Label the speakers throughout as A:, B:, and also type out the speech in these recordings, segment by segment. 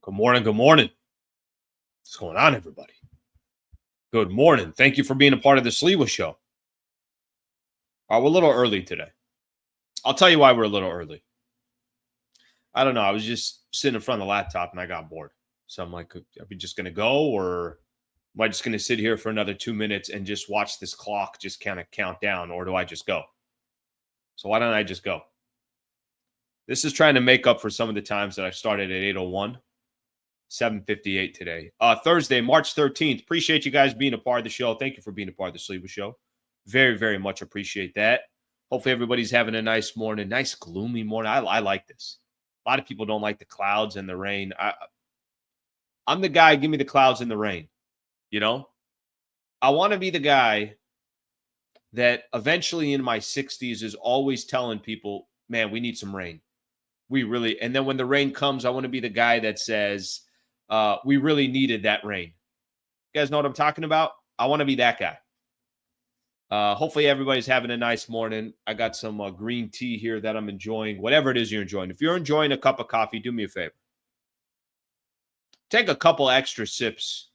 A: Good morning. Good morning. What's going on, everybody? Good morning. Thank you for being a part of the Sliwa Show. We're a little early today. I'll tell you why we're a little early. I don't know. I was just sitting in front of the laptop and I got bored. So I'm like, are we just going to go, or am I just going to sit here for another 2 minutes and just watch this clock just kind of count down, or do I just go? So why don't I just go? This is trying to make up for some of the times that I started at 8:01. 7:58 today. Thursday, March 13th. Appreciate you guys being a part of the show. Thank you for being a part of the Sleeper Show. Very, very much appreciate that. Hopefully everybody's having a nice morning, nice gloomy morning. I like this. A lot of people don't like the clouds and the rain. I'm the guy, give me the clouds and the rain. You know? I want to be the guy that eventually in my 60s is always telling people, man, we need some rain. We really, and then when the rain comes, I want to be the guy that says, we really needed that rain. You guys know what I'm talking about? I want to be that guy. Hopefully everybody's having a nice morning. I got some green tea here that I'm enjoying. Whatever it is you're enjoying. If you're enjoying a cup of coffee, do me a favor. Take a couple extra sips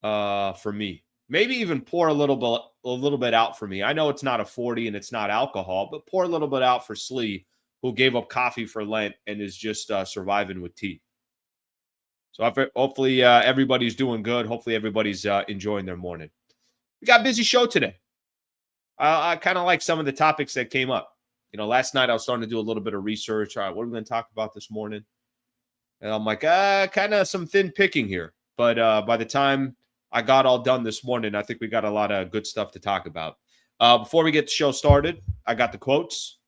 A: for me. Maybe even pour a little bit out for me. I know it's not a 40 and it's not alcohol, but pour a little bit out for Slee, who gave up coffee for Lent and is just surviving with tea. So hopefully everybody's doing good. Hopefully everybody's enjoying their morning. We got a busy show today. I kind of like some of the topics that came up. You know, last night I was starting to do a little bit of research. All right, what are we going to talk about this morning? And I'm like, kind of some thin picking here. But by the time I got all done this morning, I think we got a lot of good stuff to talk about. Before we get the show started, I got the quotes.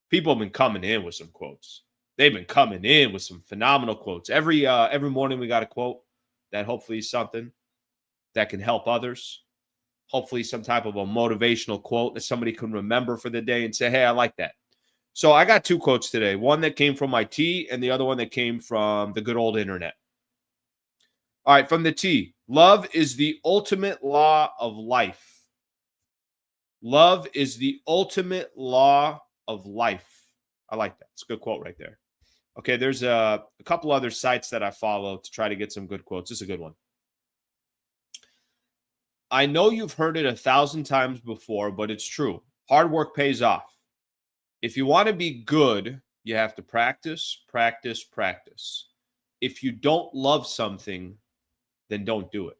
A: People have been coming in with some quotes. They've been coming in with some phenomenal quotes. Every morning we got a quote that hopefully is something that can help others. Hopefully some type of a motivational quote that somebody can remember for the day and say, hey, I like that. So I got two quotes today. One that came from my T and the other one that came from the good old internet. All right, from the T. Love is the ultimate law of life. Love is the ultimate law of life. I like that. It's a good quote right there. Okay, there's a couple other sites that I follow to try to get some good quotes. This is a good one. I know you've heard it 1,000 times before, but it's true. Hard work pays off. If you want to be good, you have to practice, practice, practice. If you don't love something, then don't do it.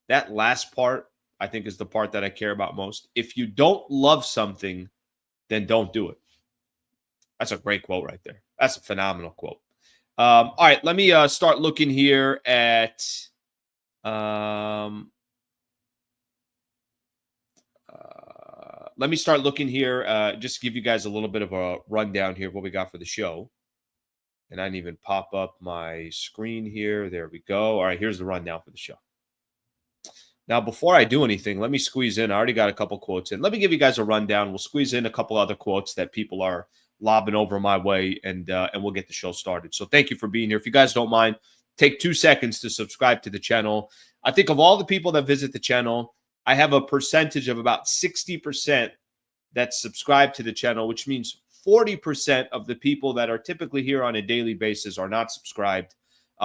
A: That last part, I think, is the part that I care about most. If you don't love something, then don't do it. That's a great quote right there. That's a phenomenal quote. All right, let me start looking here at just to give you guys a little bit of a rundown here of what we got for the show. And I didn't even pop up my screen here. There we go. All right, here's the rundown for the show. Now, before I do anything, let me squeeze in. I already got a couple quotes in. Let me give you guys a rundown. We'll squeeze in a couple other quotes that people are lobbing over my way, and we'll get the show started. So thank you for being here. If you guys don't mind, take 2 seconds to subscribe to the channel. I think of all the people that visit the channel, I have a percentage of about 60% that subscribe to the channel, which means 40% of the people that are typically here on a daily basis are not subscribed.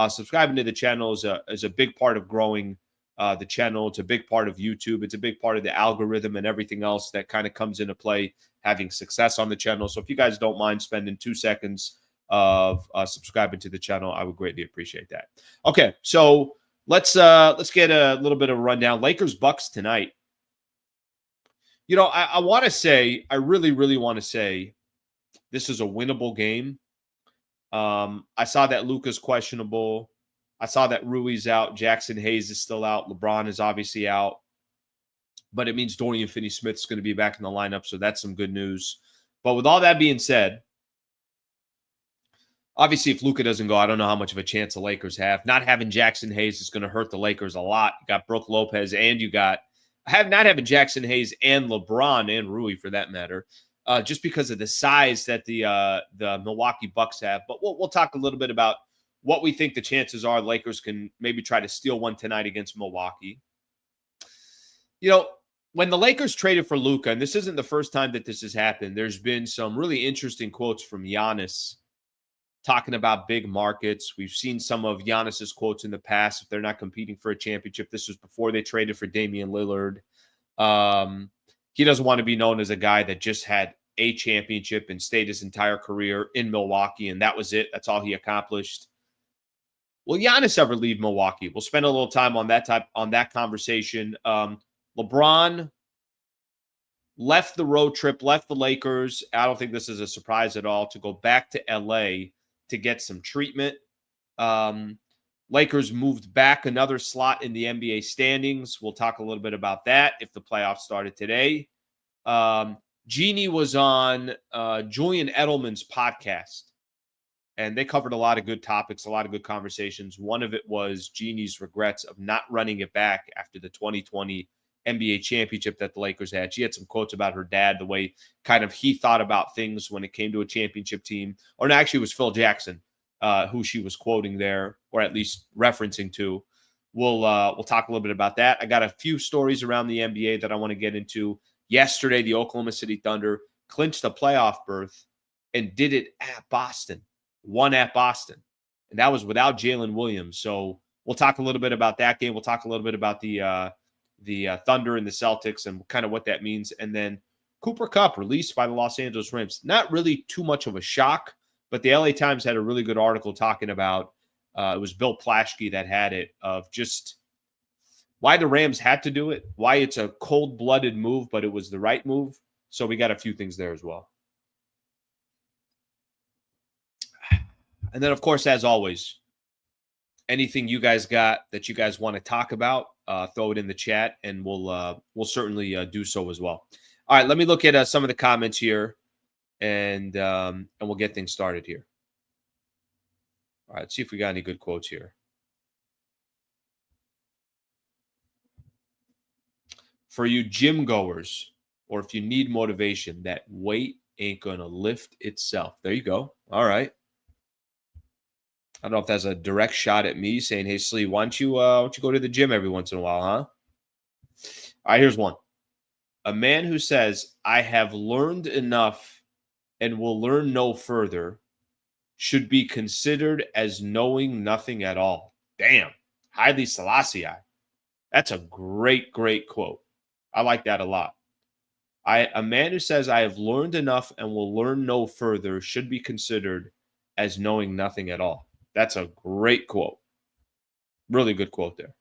A: Subscribing to the channel is a big part of growing the channel. It's a big part of YouTube. It's a big part of the algorithm and everything else that kind of comes into play having success on the channel. So if you guys don't mind spending 2 seconds of subscribing to the channel, I would greatly appreciate that. Okay, so let's get a little bit of a rundown. Lakers Bucks tonight. You know, I want to say, I really, really want to say this is a winnable game. I saw that Luka's questionable. I saw that Rui's out. Jackson Hayes is still out. LeBron is obviously out. But it means Dorian Finney-Smith is going to be back in the lineup, so that's some good news. But with all that being said, obviously if Luka doesn't go, I don't know how much of a chance the Lakers have. Not having Jackson Hayes is going to hurt the Lakers a lot. You got Brook Lopez and you got not having Jackson Hayes and LeBron and Rui for that matter, just because of the size that the Milwaukee Bucks have. But we'll talk a little bit about what we think the chances are Lakers can maybe try to steal one tonight against Milwaukee. You know, when the Lakers traded for Luka, and this isn't the first time that this has happened, there's been some really interesting quotes from Giannis talking about big markets. We've seen some of Giannis's quotes in the past. If they're not competing for a championship, this was before they traded for Damian Lillard. He doesn't want to be known as a guy that just had a championship and stayed his entire career in Milwaukee, and that was it. That's all he accomplished. Will Giannis ever leave Milwaukee? We'll spend a little time on that conversation. LeBron left the road trip, left the Lakers. I don't think this is a surprise at all, to go back to LA to get some treatment. Lakers moved back another slot in the NBA standings. We'll talk a little bit about that if the playoffs started today. Jeanie was on Julian Edelman's podcast, and they covered a lot of good topics, a lot of good conversations. One of it was Jeanie's regrets of not running it back after the 2020 NBA championship that the Lakers had. She had some quotes about her dad, the way kind of he thought about things when it came to a championship team. Or no, actually, it was Phil Jackson, who she was quoting there, or at least referencing to. We'll talk a little bit about that. I got a few stories around the NBA that I want to get into. Yesterday, the Oklahoma City Thunder clinched a playoff berth and did it at Boston. Won at Boston. And that was without Jalen Williams. So we'll talk a little bit about that game. We'll talk a little bit about the Thunder and the Celtics and kind of what that means. And then Cooper Kupp released by the Los Angeles Rams. Not really too much of a shock, but the LA Times had a really good article talking about, it was Bill Plaschke that had it, of just why the Rams had to do it, why it's a cold-blooded move, but it was the right move. So we got a few things there as well. And then, of course, as always, anything you guys got that you guys want to talk about, throw it in the chat, and we'll certainly do so as well. All right, let me look at some of the comments here, and we'll get things started here. All right, let's see if we got any good quotes here. For you gym goers, or if you need motivation, that weight ain't gonna lift itself. There you go. All right. I don't know if that's a direct shot at me saying, hey, Slee, why don't you go to the gym every once in a while, huh? All right, here's one. A man who says, I have learned enough and will learn no further should be considered as knowing nothing at all. Damn. Haile Selassie. That's a great, great quote. I like that a lot. A man who says, I have learned enough and will learn no further should be considered as knowing nothing at all. That's a great quote. Really good quote there.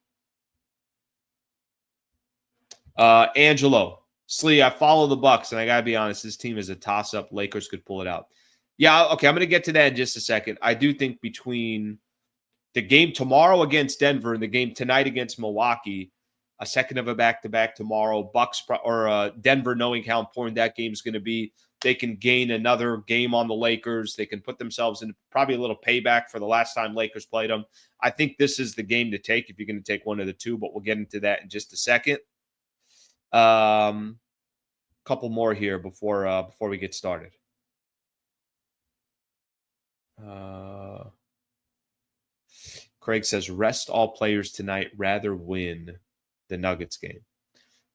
A: Angelo, Slee, I follow the Bucks, and I got to be honest, this team is a toss-up. Lakers could pull it out. Yeah, okay, I'm going to get to that in just a second. I do think between the game tomorrow against Denver and the game tonight against Milwaukee, a second of a back-to-back tomorrow, Bucks or Denver, knowing how important that game is going to be, they can gain another game on the Lakers. They can put themselves in probably a little payback for the last time Lakers played them. I think this is the game to take if you're going to take one of the two, but we'll get into that in just a second. Couple more here before we get started. Craig says, rest all players tonight, rather win the Nuggets game.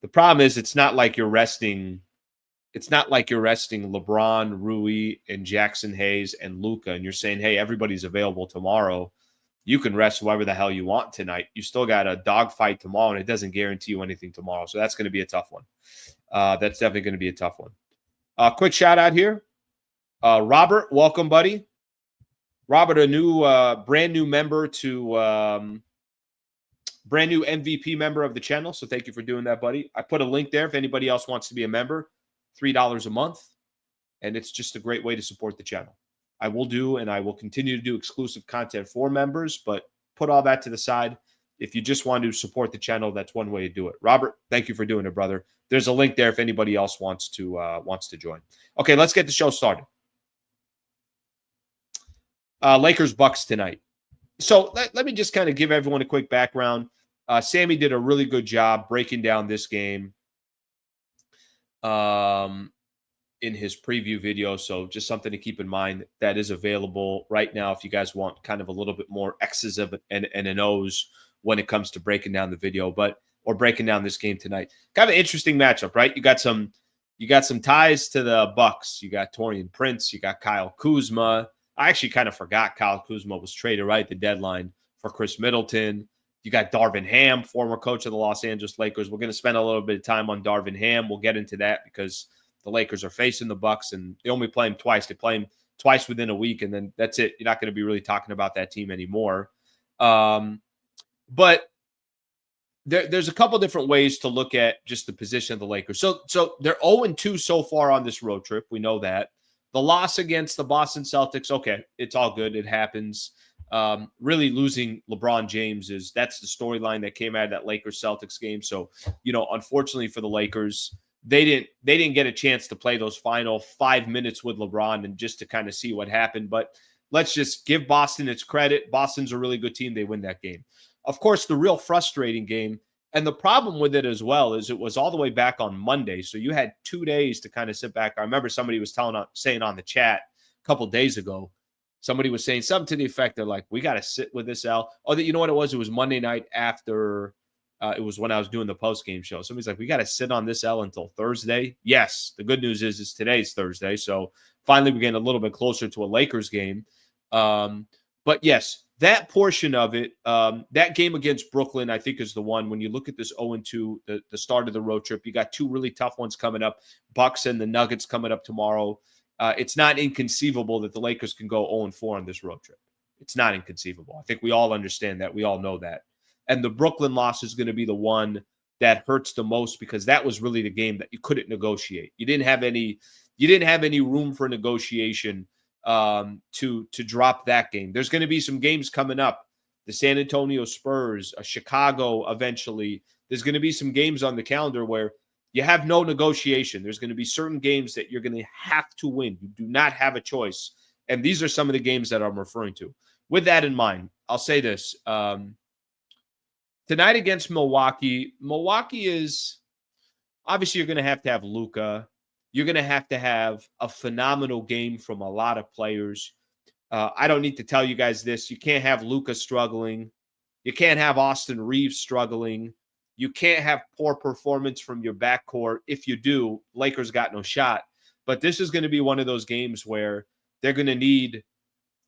A: The problem is it's not like you're resting LeBron, Rui, and Jackson Hayes and Luka, and you're saying, hey, everybody's available tomorrow. You can rest whoever the hell you want tonight. You still got a dogfight tomorrow, and it doesn't guarantee you anything tomorrow. So that's going to be a tough one. That's definitely going to be a tough one. Quick shout out here. Robert, welcome, buddy. Robert, a brand new member to brand new MVP member of the channel. So thank you for doing that, buddy. I put a link there if anybody else wants to be a member. $3 a month. And it's just a great way to support the channel. I will do, and I will continue to do exclusive content for members, but put all that to the side. If you just want to support the channel, that's one way to do it. Robert, thank you for doing it, brother. There's a link there if anybody else wants to join. Okay, let's get the show started. Lakers Bucks tonight. So let me just kind of give everyone a quick background. Sammy did a really good job breaking down this game in his preview video. So just something to keep in mind that is available right now if you guys want kind of a little bit more X's and an O's when it comes to breaking down the video, or breaking down this game tonight. Kind of an interesting matchup, right? You got some ties to the Bucks. You got Taurean Prince. You got Kyle Kuzma. I actually kind of forgot Kyle Kuzma was traded right at the deadline for Chris Middleton. You got Darvin Ham, former coach of the Los Angeles Lakers. We're going to spend a little bit of time on Darvin Ham. We'll get into that because the Lakers are facing the Bucks, and they only play him twice. They play him twice within a week, and then that's it. You're not going to be really talking about that team anymore. But there's a couple different ways to look at just the position of the Lakers. So they're 0-2 so far on this road trip. We know that. The loss against the Boston Celtics, okay, it's all good. It happens. Really losing LeBron James that's the storyline that came out of that Lakers-Celtics game. So, unfortunately for the Lakers, they didn't get a chance to play those final 5 minutes with LeBron and just to kind of see what happened. But let's just give Boston its credit. Boston's a really good team. They win that game. Of course, the real frustrating game, and the problem with it as well, is it was all the way back on Monday. So you had 2 days to kind of sit back. I remember somebody was saying on the chat a couple days ago, somebody was saying something to the effect of like, we got to sit with this L. Oh, you know what it was? It was Monday night after it was when I was doing the post-game show. Somebody's like, we got to sit on this L until Thursday. Yes. The good news is today's Thursday. So finally we're getting a little bit closer to a Lakers game. But yes, that portion of it, that game against Brooklyn, I think is the one when you look at this 0-2, the start of the road trip, you got two really tough ones coming up, Bucks and the Nuggets coming up tomorrow. It's not inconceivable that the Lakers can go 0-4 on this road trip. It's not inconceivable. I think we all understand that. We all know that. And the Brooklyn loss is going to be the one that hurts the most because that was really the game that you couldn't negotiate. You didn't have any room for negotiation to drop that game. There's going to be some games coming up. The San Antonio Spurs, Chicago eventually. There's going to be some games on the calendar where you have no negotiation. There's going to be certain games that you're going to have to win. You do not have a choice. And these are some of the games that I'm referring to. With that in mind, I'll say this. Tonight against Milwaukee is obviously you're going to have Luka. You're going to have a phenomenal game from a lot of players. I don't need to tell you guys this. You can't have Luka struggling. You can't have Austin Reeves struggling. You can't have poor performance from your backcourt. If you do, Lakers got no shot. But this is going to be one of those games where they're going to need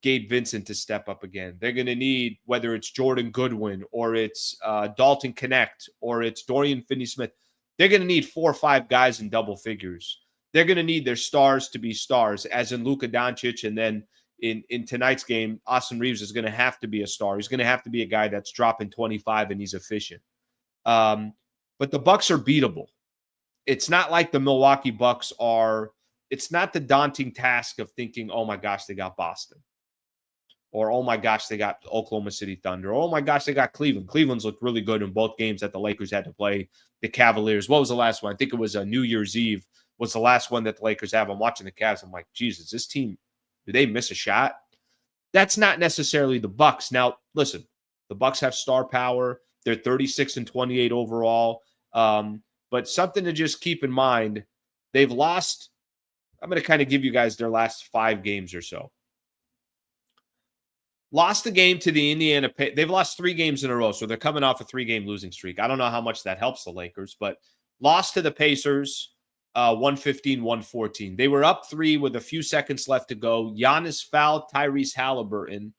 A: Gabe Vincent to step up again. They're going to need, whether it's Jordan Goodwin or it's Dalton Connect or it's Dorian Finney-Smith, they're going to need 4 or 5 guys in double figures. They're going to need their stars to be stars, as in Luka Doncic. And then in tonight's game, Austin Reeves is going to have to be a star. He's going to have to be a guy that's dropping 25 and he's efficient. But the Bucks are beatable. It's not like the Milwaukee Bucks are. It's not the daunting task of thinking, oh my gosh, they got Boston. Or, oh my gosh, they got Oklahoma City Thunder. Or, oh my gosh, they got Cleveland. Cleveland's looked really good in both games that the Lakers had to play the Cavaliers. What was the last one? I think it was New Year's Eve was the last one that the Lakers have. I'm watching the Cavs. I'm like, Jesus, this team, did they miss a shot? That's not necessarily the Bucks. Now, listen, the Bucks have star power. They're 36-28 overall. But something to just keep in mind, they've lost. I'm going to kind of give you guys their last 5 games or so. Lost the game to the Indiana. They've lost 3 games in a row, so they're coming off a 3-game losing streak. I don't know how much that helps the Lakers, but lost to the Pacers, 115-114. They were up 3 with a few seconds left to go. Giannis fouled Tyrese Halliburton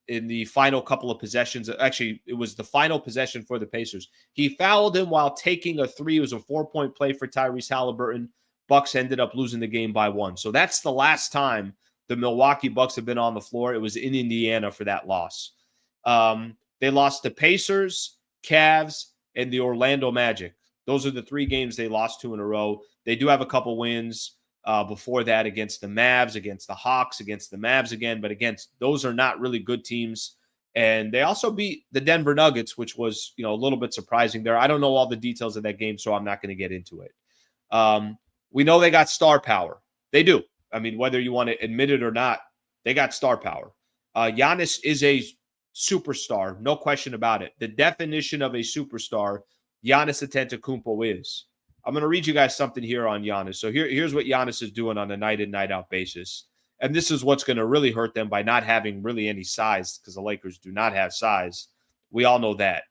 A: in the final couple of possessions. Actually, it was the final possession for the Pacers. He fouled him while taking a 3. It was a 4-point play for Tyrese Halliburton. Bucks ended up losing the game by 1. So that's the last time the Milwaukee Bucks have been on the floor. It was in Indiana for that loss. They lost to Pacers, Cavs, and the Orlando Magic. Those are the 3 games they lost to in a row. They do have a couple wins before that against the Mavs, against the Hawks, against the Mavs again. But again, those are not really good teams. And they also beat the Denver Nuggets, which was, a little bit surprising there. I don't know all the details of that game, so I'm not going to get into it. We know they got star power. They do. I mean, whether you want to admit it or not, they got star power. Giannis is a superstar, no question about it. The definition of a superstar, Giannis Antetokounmpo is. I'm going to read you guys something here on Giannis. So here's what Giannis is doing on a night-in, night-out basis. And this is what's going to really hurt them by not having really any size, because the Lakers do not have size. We all know that.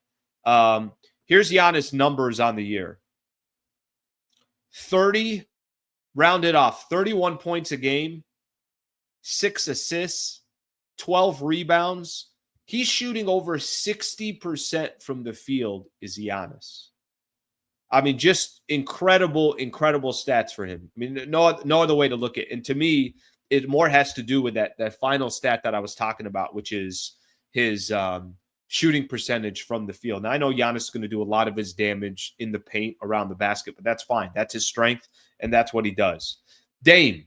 A: Here's Giannis' numbers on the year. 30, rounded off, 31 points a game, 6 assists, 12 rebounds. He's shooting over 60% from the field is Giannis. I mean, just incredible, incredible stats for him. I mean, no other way to look at it. And to me, it more has to do with that final stat that I was talking about, which is his shooting percentage from the field. Now, I know Giannis is going to do a lot of his damage in the paint around the basket, but that's fine. That's his strength, and that's what he does. Dame,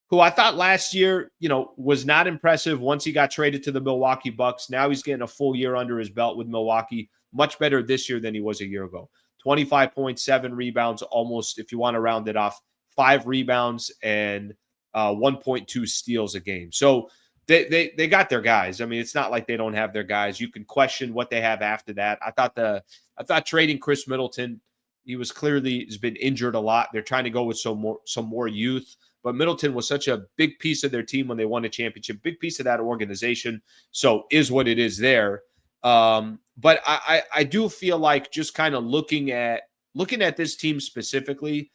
A: who I thought last year, was not impressive once he got traded to the Milwaukee Bucks. Now he's getting a full year under his belt with Milwaukee. Much better this year than he was a year ago. 25.7 rebounds, almost, if you want to round it off, 5 rebounds and 1.2 steals a game. So they got their guys. I mean, it's not like they don't have their guys. You can question what they have after that. I thought trading Chris Middleton, has been injured a lot. They're trying to go with some more youth. But Middleton was such a big piece of their team when they won a championship, big piece of that organization. So is what it is there. But I do feel like just kind of looking at this team specifically,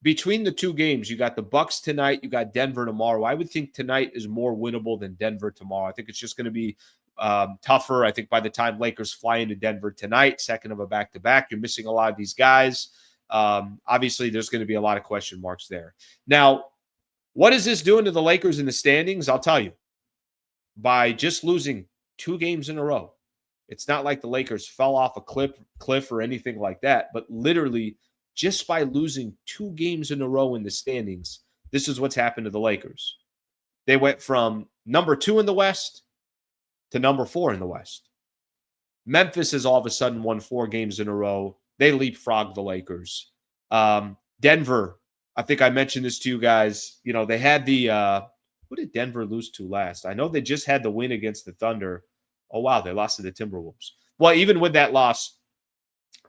A: between the two games, you got the Bucks tonight, you got Denver tomorrow. I would think tonight is more winnable than Denver tomorrow. I think it's just going to be tougher. I think by the time Lakers fly into Denver tonight, second of a back-to-back, you're missing a lot of these guys. Obviously, there's going to be a lot of question marks there. Now, what is this doing to the Lakers in the standings? I'll tell you. By just losing 2 games in a row, it's not like the Lakers fell off a cliff or anything like that, but literally just by losing 2 games in a row in the standings, this is what's happened to the Lakers. They went from number 2 in the West to number 4 in the West. Memphis has all of a sudden won 4 games in a row. They leapfrogged the Lakers. Denver, I think I mentioned this to you guys. They had who did Denver lose to last? I know they just had the win against the Thunder. Oh, wow, they lost to the Timberwolves. Well, even with that loss,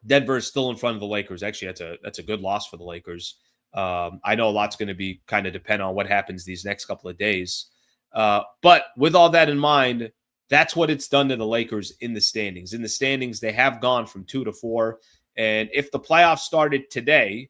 A: Denver is still in front of the Lakers. Actually, that's a good loss for the Lakers. I know a lot's going to be kind of depend on what happens these next couple of days. But with all that in mind, that's what it's done to the Lakers in the standings. In the standings, they have gone from 2 to 4. And if the playoffs started today,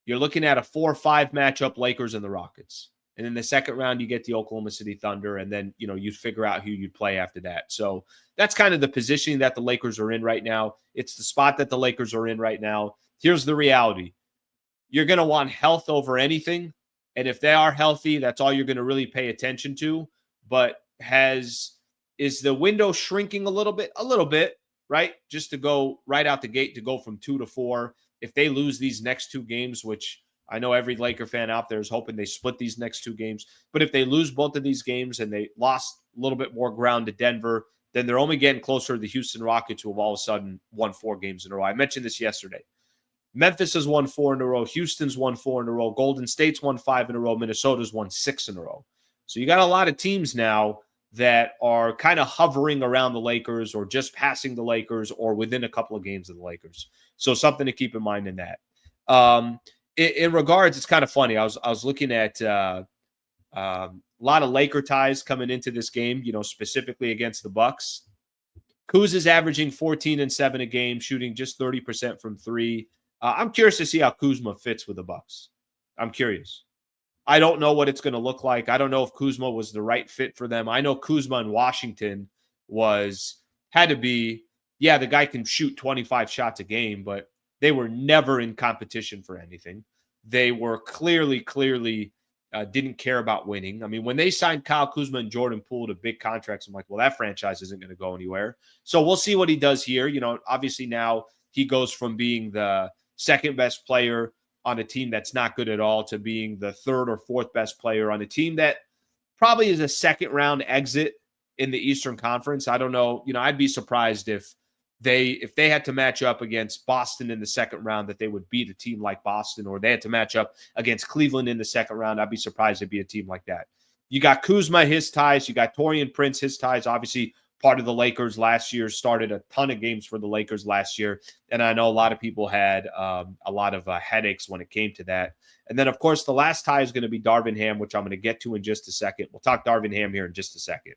A: you're looking at a 4-5 matchup, Lakers and the Rockets. And in the second round, you get the Oklahoma City Thunder, and then, you'd figure out who you'd play after that. So that's kind of the positioning that the Lakers are in right now. It's the spot that the Lakers are in right now. Here's the reality. You're going to want health over anything. And if they are healthy, that's all you're going to really pay attention to. But is the window shrinking a little bit? A little bit, right? Just to go right out the gate, to go from 2 to 4. If they lose these next 2 games, which I know every Laker fan out there is hoping they split these next 2 games. But if they lose both of these games and they lost a little bit more ground to Denver, then they're only getting closer to the Houston Rockets, who have all of a sudden won 4 games in a row. I mentioned this yesterday. Memphis has won 4 in a row. Houston's won 4 in a row. Golden State's won 5 in a row. Minnesota's won 6 in a row. So you got a lot of teams now that are kind of hovering around the Lakers or just passing the Lakers or within a couple of games of the Lakers. So something to keep in mind in that. In regards, it's kind of funny. I was looking at a lot of Laker ties coming into this game, specifically against the Bucks. Kuz is averaging 14 and 7 a game, shooting just 30% from 3. I'm curious to see how Kuzma fits with the Bucks. I'm curious. I don't know what it's going to look like. I don't know if Kuzma was the right fit for them. I know Kuzma in Washington had to be, the guy can shoot 25 shots a game, but they were never in competition for anything. They were clearly didn't care about winning. I mean, when they signed Kyle Kuzma and Jordan Poole to big contracts, I'm like, well, that franchise isn't going to go anywhere. So we'll see what he does here. Obviously now he goes from being the second best player on a team that's not good at all to being the third or fourth best player on a team that probably is a second round exit in the Eastern Conference. I don't know. I'd be surprised if they had to match up against Boston in the second round, that they would beat a team like Boston, or they had to match up against Cleveland in the second round. I'd be surprised it'd be a team like that. You got Kuzma, his ties. You got Taurean Prince, his ties. Obviously, part of the Lakers last year, started a ton of games for the Lakers last year. And I know a lot of people had a lot of headaches when it came to that. And then, of course, the last tie is going to be Darvin Ham, which I'm going to get to in just a second. We'll talk Darvin Ham here in just a second.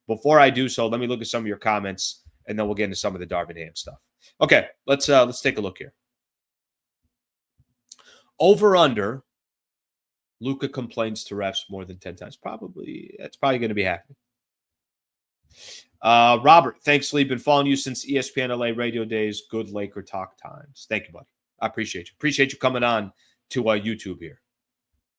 A: Before I do so, let me look at some of your comments, and then we'll get into some of the Darvin Ham stuff. Okay, let's take a look here. Over under Luka complains to refs more than 10 times. That's probably going to be happening. Robert, thanks, Lee. Been following you since ESPN LA radio days. Good Laker talk times. Thank you, buddy. I appreciate you. Appreciate you coming on to YouTube here.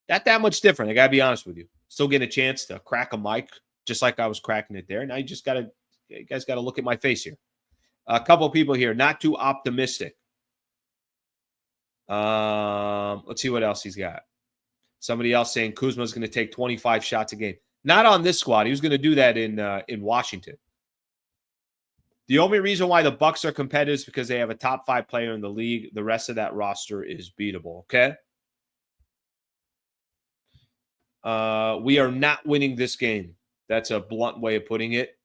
A: Not that much different. I got to be honest with you. Still get a chance to crack a mic just like I was cracking it there. Now you guys got to look at my face here. A couple of people here, not too optimistic. Let's see what else he's got. Somebody else saying Kuzma's going to take 25 shots a game. Not on this squad. He was going to do that in Washington. The only reason why the Bucks are competitive is because they have a top 5 player in the league. The rest of that roster is beatable. Okay. We are not winning this game. That's a blunt way of putting it.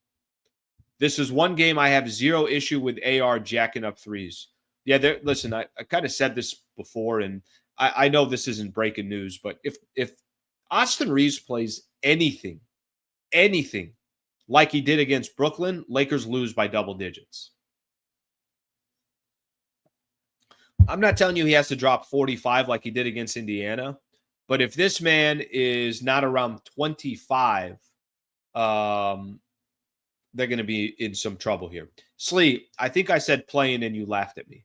A: This is one game I have zero issue with AR jacking up threes. Yeah, listen, I kind of said this before, and I know this isn't breaking news, but if Austin Reeves plays anything like he did against Brooklyn, Lakers lose by double digits. I'm not telling you he has to drop 45 like he did against Indiana, but if this man is not around 25, they're going to be in some trouble here. Slee, I think I said playing and you laughed at me.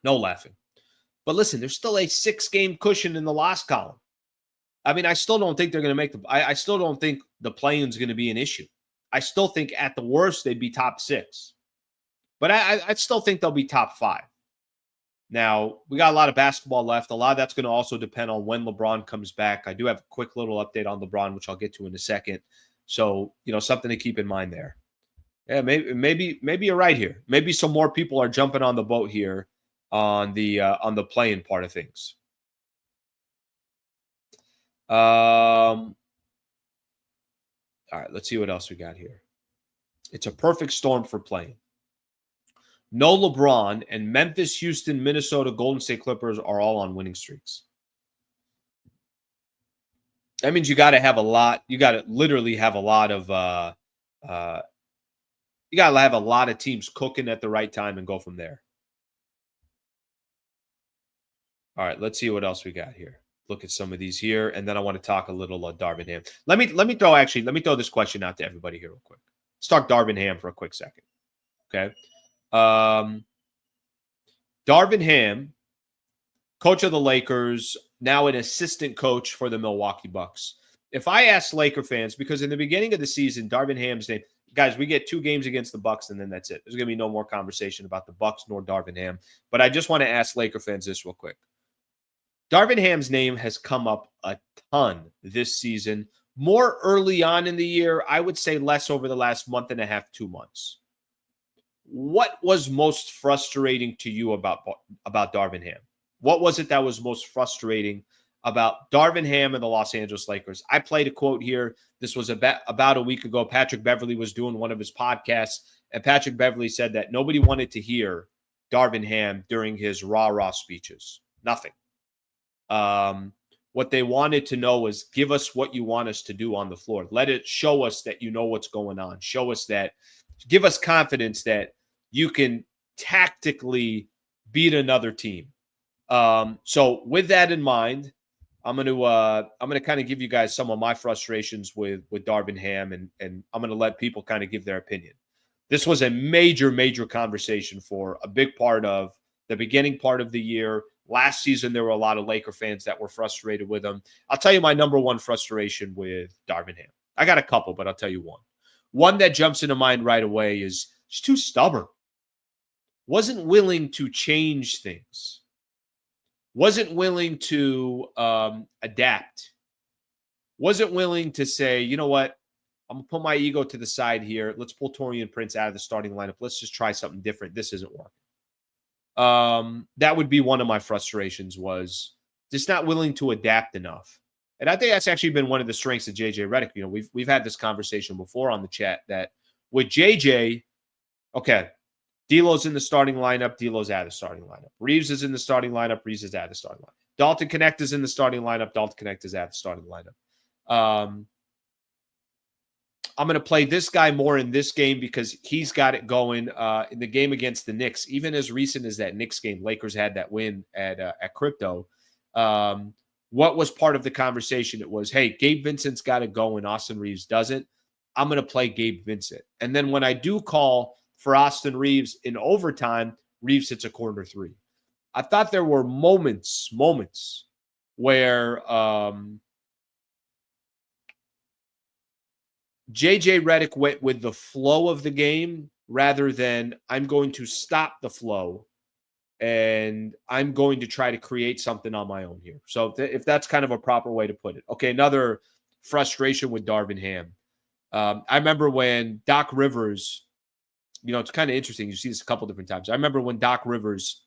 A: No laughing. But listen, there's still a 6-game cushion in the loss column. I mean, I still don't think they're going to make I still don't think the play-in is going to be an issue. I still think at the worst they'd be top 6. But I still think they'll be top 5. Now, we got a lot of basketball left. A lot of that's going to also depend on when LeBron comes back. I do have a quick little update on LeBron, which I'll get to in a second. So, something to keep in mind there. Yeah, maybe you're right here. Maybe some more people are jumping on the boat here on the play-in part of things. All right, let's see what else we got here. It's a perfect storm for playing. No LeBron, and Memphis, Houston, Minnesota, Golden State Clippers are all on winning streaks. That means you got to have a lot. You got to literally have a lot of you got to have a lot of teams cooking at the right time and go from there. All right, let's see what else we got here. Look at some of these here, and then I want to talk a little Darvin Ham. Let me throw this question out to everybody here real quick. Let's talk Darvin Ham for a quick second. Okay. Darvin Ham, coach of the Lakers, now an assistant coach for the Milwaukee Bucks. If I ask Laker fans, because in the beginning of the season, Darvin Ham's name, guys, we get 2 games against the Bucks, and then that's it. There's going to be no more conversation about the Bucks nor Darvin Ham. But I just want to ask Laker fans this real quick. Darvin Ham's name has come up a ton this season. More early on in the year, I would say less over the last month and a half, 2 months. What was most frustrating to you about Darvin Ham? What was it that was most frustrating about Darvin Ham and the Los Angeles Lakers? I played a quote here. This was about a week ago. Patrick Beverley was doing one of his podcasts, and Patrick Beverley said that nobody wanted to hear Darvin Ham during his rah-rah speeches. Nothing. What they wanted to know was, give us what you want us to do on the floor. Let it show us that you know what's going on. Show us that. Give us confidence that you can tactically beat another team. So with that in mind, I'm going to kind of give you guys some of my frustrations with Darvin Ham, and I'm going to let people kind of give their opinion. This was a major, major conversation for a big part of the beginning part of the year. Last season, there were a lot of Laker fans that were frustrated with him. I'll tell you my number one frustration with Darvin Ham. I got a couple, but I'll tell you one. One that jumps into mind right away is he's too stubborn. Wasn't willing to change things. Wasn't willing to adapt. Wasn't willing to say, you know what? I'm going to put my ego to the side here. Let's pull Taurean Prince out of the starting lineup. Let's just try something different. This isn't working. That would be one of my frustrations, was just not willing to adapt enough. And I think that's actually been one of the strengths of JJ Redick. You know, we've had this conversation before on the chat that with JJ, okay, D'Lo's in the starting lineup, D'Lo's out of the starting lineup. Reeves is in the starting lineup, Reeves is out of the starting lineup. Dalton Connect is in the starting lineup, Dalton Connect is out of the starting lineup. I'm going to play this guy more in this game because he's got it going in the game against the Knicks. Even as recent as that Knicks game, Lakers had that win at Crypto. what was part of the conversation? It was, hey, Gabe Vincent's got to go and Austin Reeves doesn't. I'm going to play Gabe Vincent. And then when I do call for Austin Reeves in overtime, Reeves hits a corner three. I thought there were moments where JJ Redick went with the flow of the game rather than I'm going to stop the flow and I'm going to try to create something on my own here. So if that's kind of a proper way to put it. Okay, another frustration with Darvin Ham. I remember when Doc Rivers, it's kind of interesting. You see this a couple different times. I remember when Doc Rivers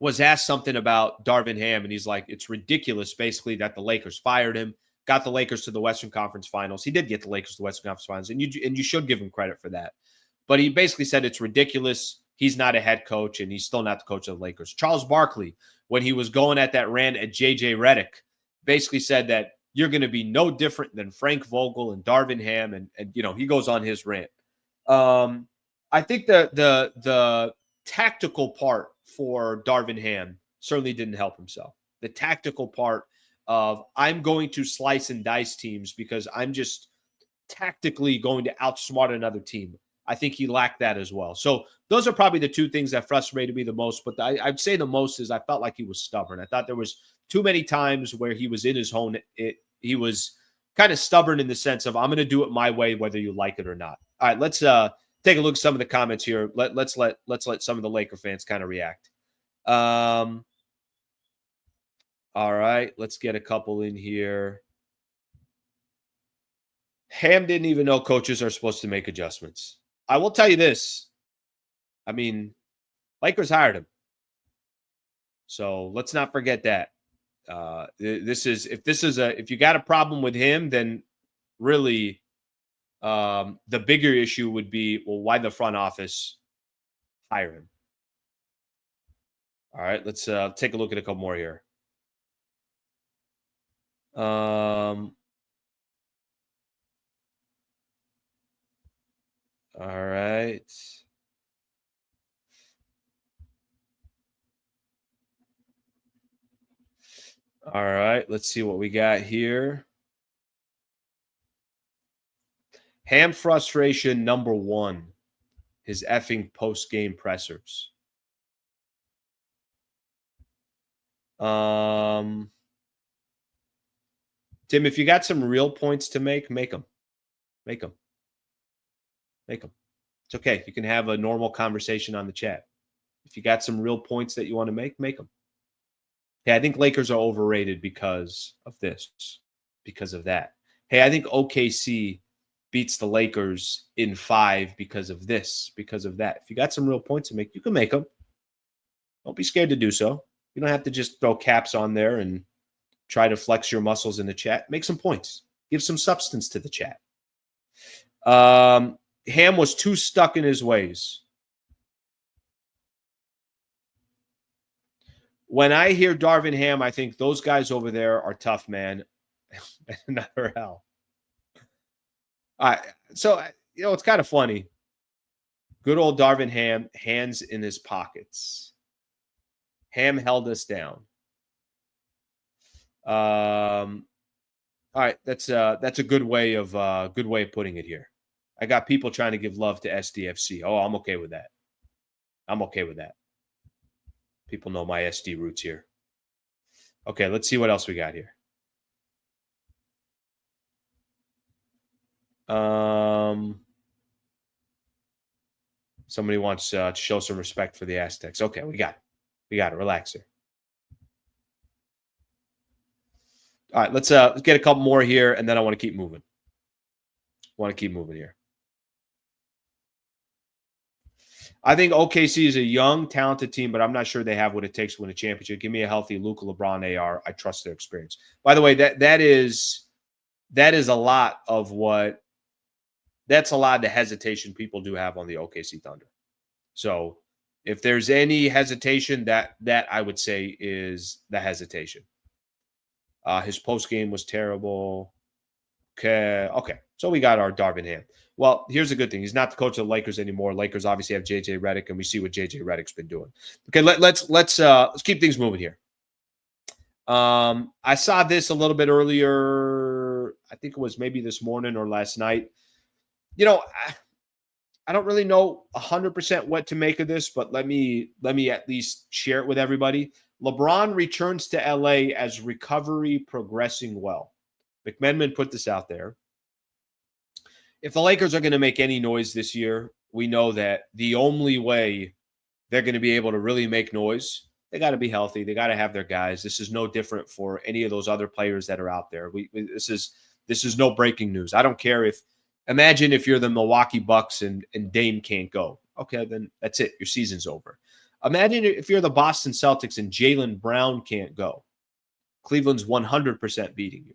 A: was asked something about Darvin Ham, and he's like, it's ridiculous, basically, that the Lakers fired him, got the Lakers to the Western Conference Finals. He did get the Lakers to the Western Conference Finals, and you should give him credit for that. But he basically said it's ridiculous. He's not a head coach, and he's still not the coach of the Lakers. Charles Barkley, when he was going at that rant at JJ Redick, basically said that you're going to be no different than Frank Vogel and Darvin Ham, and he goes on his rant. I think the tactical part for Darvin Ham certainly didn't help himself. The tactical part of I'm going to slice and dice teams because I'm just tactically going to outsmart another team. I think he lacked that as well. So those are probably the two things that frustrated me the most. But I'd say the most is I felt like he was stubborn. I thought there was too many times where he was in his own. He was kind of stubborn in the sense of I'm going to do it my way, whether you like it or not. All right, let's take a look at some of the comments here. Let's let some of the Laker fans kind of react. All right, let's get a couple in here. Ham didn't even know coaches are supposed to make adjustments. I will tell you this. I mean, Lakers hired him. So let's not forget that. If you got a problem with him, then really the bigger issue would be, well, why the front office hire him? All right, let's take a look at a couple more here. All right. All right, let's see what we got here. Ham frustration number one, his effing post-game pressers. Tim, if you got some real points to make them. Make them. It's okay. You can have a normal conversation on the chat. If you got some real points that you want to make them. Hey, I think Lakers are overrated because of this, because of that. Hey, I think OKC beats the Lakers in 5 because of this, because of that. If you got some real points to make, you can make them. Don't be scared to do so. You don't have to just throw caps on there and try to flex your muscles in the chat. Make some points. Give some substance to the chat. Ham was too stuck in his ways. When I hear Darvin Ham, I think those guys over there are tough, man. Another hell. All right. So, it's kind of funny. Good old Darvin Ham, hands in his pockets. Ham held us down. All right, that's a good way of putting it here. I got people trying to give love to SDFC. Oh, I'm okay with that. People know my SD roots here. Okay, let's see what else we got here. Somebody wants to show some respect for the Aztecs. Okay, we got it. Relax here. All right, let's get a couple more here, and then I want to keep moving. Here. I think OKC is a young, talented team, but I'm not sure they have what it takes to win a championship. Give me a healthy Luka, LeBron, AR. I trust their experience. By the way, that is a lot of what. That's a lot of the hesitation people do have on the OKC Thunder. So if there's any hesitation, that I would say is the hesitation. His post game was terrible. Okay. So we got our Darvin Ham. Well, here's the good thing. He's not the coach of the Lakers anymore. Lakers obviously have JJ Redick, and we see what JJ Redick's been doing. Okay, let's keep things moving here. I saw this a little bit earlier. I think it was maybe this morning or last night. You know, I don't really know 100% what to make of this, but let me at least share it with everybody. LeBron returns to LA as recovery progressing well. McMenamin put this out there. If the Lakers are going to make any noise this year, we know that the only way they're going to be able to really make noise, they got to be healthy. They got to have their guys. This is no different for any of those other players that are out there. This is no breaking news. I don't care if imagine if you're the Milwaukee Bucks and Dame can't go. Okay, then that's it. Your season's over. Imagine if you're the Boston Celtics and Jaylen Brown can't go. Cleveland's 100% beating you.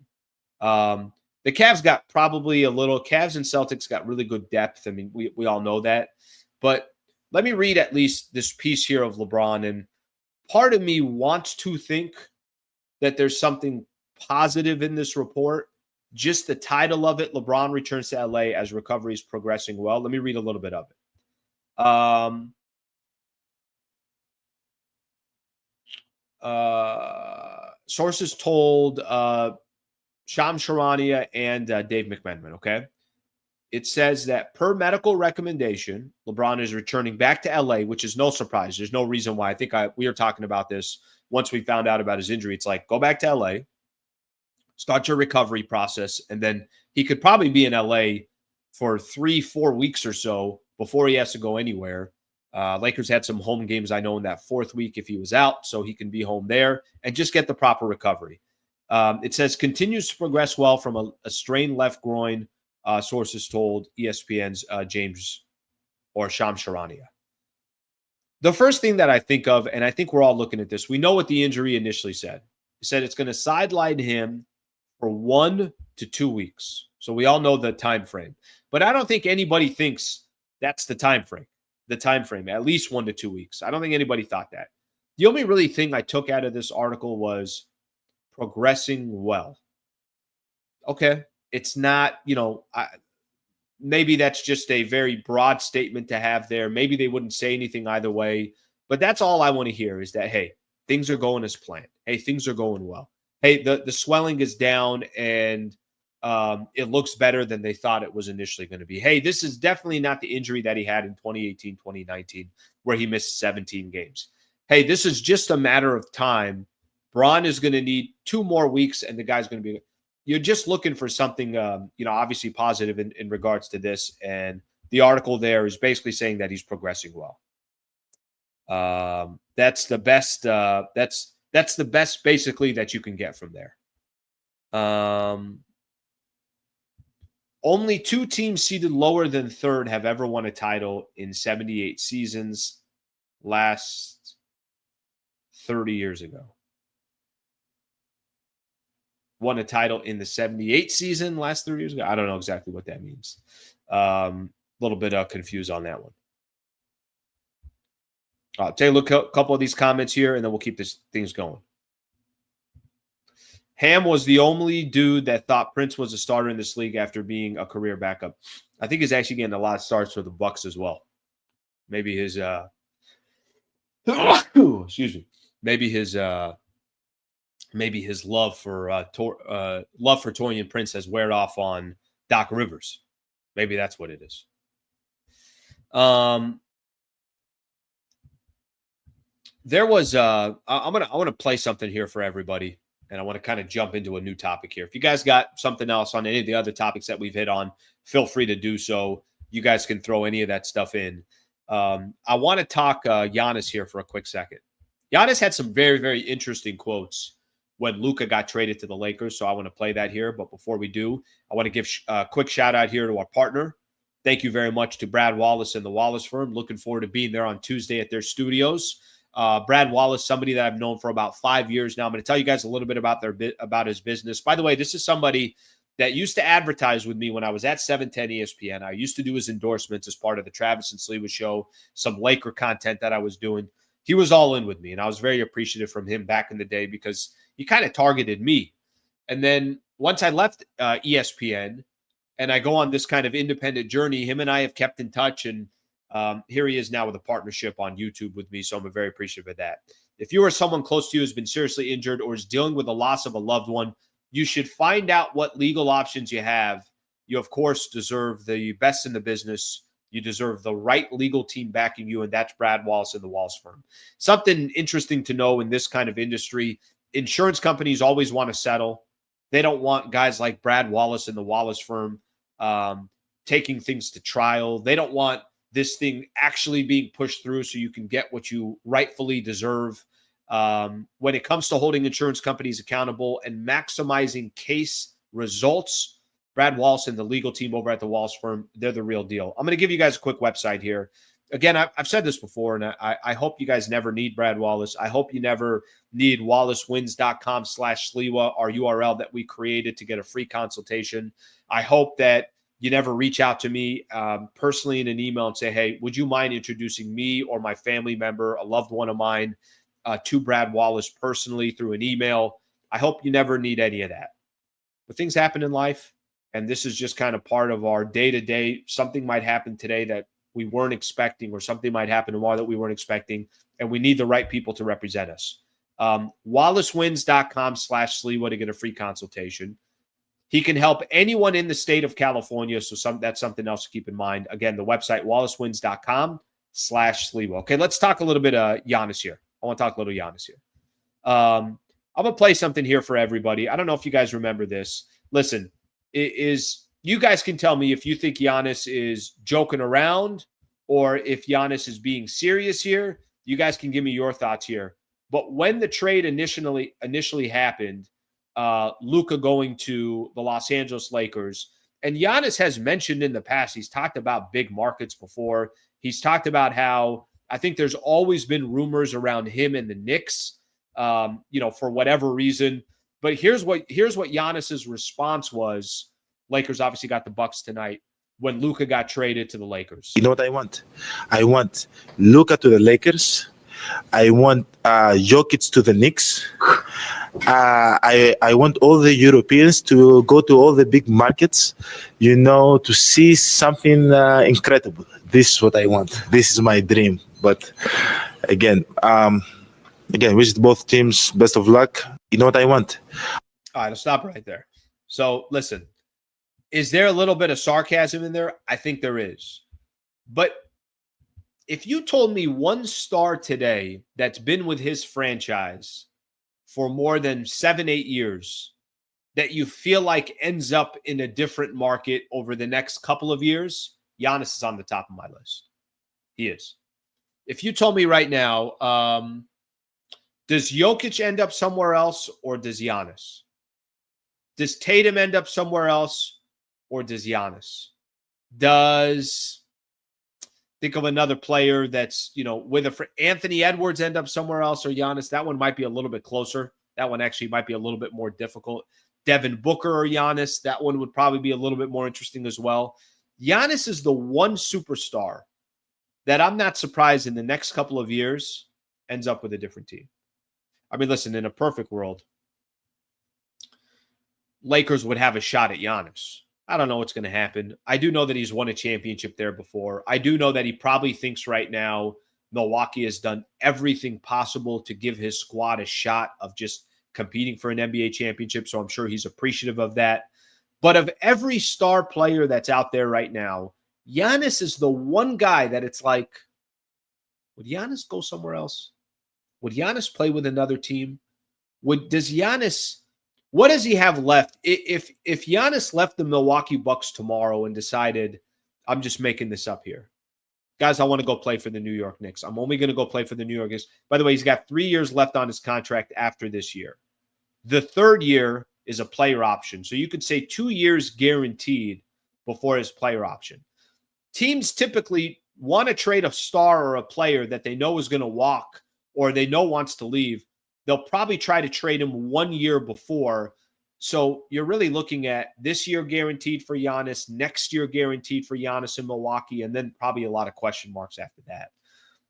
A: The Cavs got probably a little. Cavs and Celtics got really good depth. I mean, we all know that. But let me read at least this piece here of LeBron. And part of me wants to think that there's something positive in this report. Just the title of it, LeBron returns to LA as recovery is progressing well. Let me read a little bit of it. Sources told Shams Charania and Dave McMenamin, okay? It says that per medical recommendation, LeBron is returning back to LA, which is no surprise. There's no reason why. I think we were talking about this once we found out about his injury. It's like, go back to LA, start your recovery process, and then he could probably be in LA for 3-4 weeks or so before he has to go anywhere. Lakers had some home games, I know, in that fourth week if he was out, so he can be home there and just get the proper recovery. It says continues to progress well from a strained left groin, sources told ESPN's James or Shams Charania. The first thing that I think of, and I think we're all looking at this, we know what the injury initially said. It said it's going to sideline him for 1 to 2 weeks. So we all know the time frame. But I don't think anybody thinks that's the time frame. The time frame, at least 1 to 2 weeks. I don't think anybody thought that. The only really thing I took out of this article was progressing well. Okay. It's not, maybe that's just a very broad statement to have there. Maybe they wouldn't say anything either way. But that's all I want to hear is that, hey, things are going as planned. Hey, things are going well. Hey, the swelling is down and it looks better than they thought it was initially going to be. Hey, this is definitely not the injury that he had in 2018, 2019, where he missed 17 games. Hey, this is just a matter of time. Bron is going to need 2 more weeks, and the guy's going to be – you're just looking for something, obviously positive in regards to this. And the article there is basically saying that he's progressing well. That's the best that's the best basically that you can get from there. Only 2 teams seated lower than third have ever won a title in 78 seasons last 30 years ago. Won a title in the 78 season last 30 years ago. I don't know exactly what that means. A little bit confused on that one. Take a look at a couple of these comments here, and then we'll keep things going. Ham was the only dude that thought Prince was a starter in this league after being a career backup. I think he's actually getting a lot of starts for the Bucks as well. Maybe his excuse me. Maybe his love for Taurean Prince has wear off on Doc Rivers. Maybe that's what it is. There was I want to play something here for everybody. And I want to kind of jump into a new topic here. If you guys got something else on any of the other topics that we've hit on, feel free to do so. You guys can throw any of that stuff in. I want to talk Giannis here for a quick second. Giannis had some very, very interesting quotes when Luka got traded to the Lakers, so I want to play that here. But before we do, I want to give a quick shout-out here to our partner. Thank you very much to Brad Wallace and the Wallace firm. Looking forward to being there on Tuesday at their studios. Brad Wallace, somebody that I've known for about 5 years now. I'm going to tell you guys a little bit about his business. By the way, this is somebody that used to advertise with me when I was at 710 ESPN. I used to do his endorsements as part of the Travis and Sliwa show, some Laker content that I was doing. He was all in with me, and I was very appreciative from him back in the day because he kind of targeted me. And then once I left ESPN and I go on this kind of independent journey, him and I have kept in touch, and here he is now with a partnership on YouTube with me, so I'm very appreciative of that. If you or someone close to you has been seriously injured or is dealing with the loss of a loved one, you should find out what legal options you have. You, of course, deserve the best in the business. You deserve the right legal team backing you, and that's Brad Wallace and the Wallace firm. Something interesting to know in this kind of industry, insurance companies always want to settle. They don't want guys like Brad Wallace and the Wallace firm taking things to trial. They don't want this thing actually being pushed through so you can get what you rightfully deserve. When it comes to holding insurance companies accountable and maximizing case results, Brad Wallace and the legal team over at the Wallace firm, they're the real deal. I'm going to give you guys a quick website here. Again, I've said this before, and I hope you guys never need Brad Wallace. I hope you never need wallacewins.com/Sliwa, our URL that we created to get a free consultation. I hope that you never reach out to me personally in an email and say, hey, would you mind introducing me or my family member, a loved one of mine, to Brad Wallace personally through an email? I hope you never need any of that. But things happen in life, and this is just kind of part of our day-to-day. Something might happen today that we weren't expecting, or something might happen tomorrow that we weren't expecting, and we need the right people to represent us. wallacewins.com/Sliwa to get a free consultation. He can help anyone in the state of California, so that's something else to keep in mind. Again, the website, wallacewins.com/Sliwa. Okay, let's talk a little bit of Giannis here. I want to talk a little Giannis here. I'm going to play something here for everybody. I don't know if you guys remember this. Listen, you guys can tell me if you think Giannis is joking around or if Giannis is being serious here. You guys can give me your thoughts here. But when the trade initially happened, Luka going to the Los Angeles Lakers, and Giannis has mentioned in the past, he's talked about big markets before. He's talked about how I think there's always been rumors around him and the Knicks, for whatever reason. But here's what Giannis's response was. Lakers obviously got the Bucks tonight when Luka got traded to the Lakers.
B: You know what I want? I want Luka to the Lakers. I want Jokic to the Knicks. I want all the Europeans to go to all the big markets, to see something incredible. This is what I want. This is my dream. But again, wish both teams best of luck. You know what I want?
A: All right, I'll stop right there. So listen, is there a little bit of sarcasm in there? I think there is. But if you told me one star today that's been with his franchise for more than 7-8 years that you feel like ends up in a different market over the next couple of years, Giannis is on the top of my list. He is. If you told me right now, does Jokic end up somewhere else or does Giannis? Does Tatum end up somewhere else or does Giannis? Think of another player that's, Anthony Edwards end up somewhere else or Giannis? That one might be a little bit closer. That one actually might be a little bit more difficult. Devin Booker or Giannis, that one would probably be a little bit more interesting as well. Giannis is the one superstar that I'm not surprised in the next couple of years ends up with a different team. I mean, listen, in a perfect world, Lakers would have a shot at Giannis. I don't know what's going to happen. I do know that he's won a championship there before. I do know that he probably thinks right now Milwaukee has done everything possible to give his squad a shot of just competing for an NBA championship. So I'm sure he's appreciative of that. But of every star player that's out there right now, Giannis is the one guy that it's like, would Giannis go somewhere else? Would Giannis play with another team? What does he have left? If Giannis left the Milwaukee Bucks tomorrow and decided, I'm just making this up here, guys, I want to go play for the New York Knicks. I'm only going to go play for the New York Knicks. By the way, he's got 3 years left on his contract after this year. The third year is a player option. So you could say 2 years guaranteed before his player option. Teams typically want to trade a star or a player that they know is going to walk or they know wants to leave. They'll probably try to trade him 1 year before. So you're really looking at this year guaranteed for Giannis, next year guaranteed for Giannis in Milwaukee, and then probably a lot of question marks after that.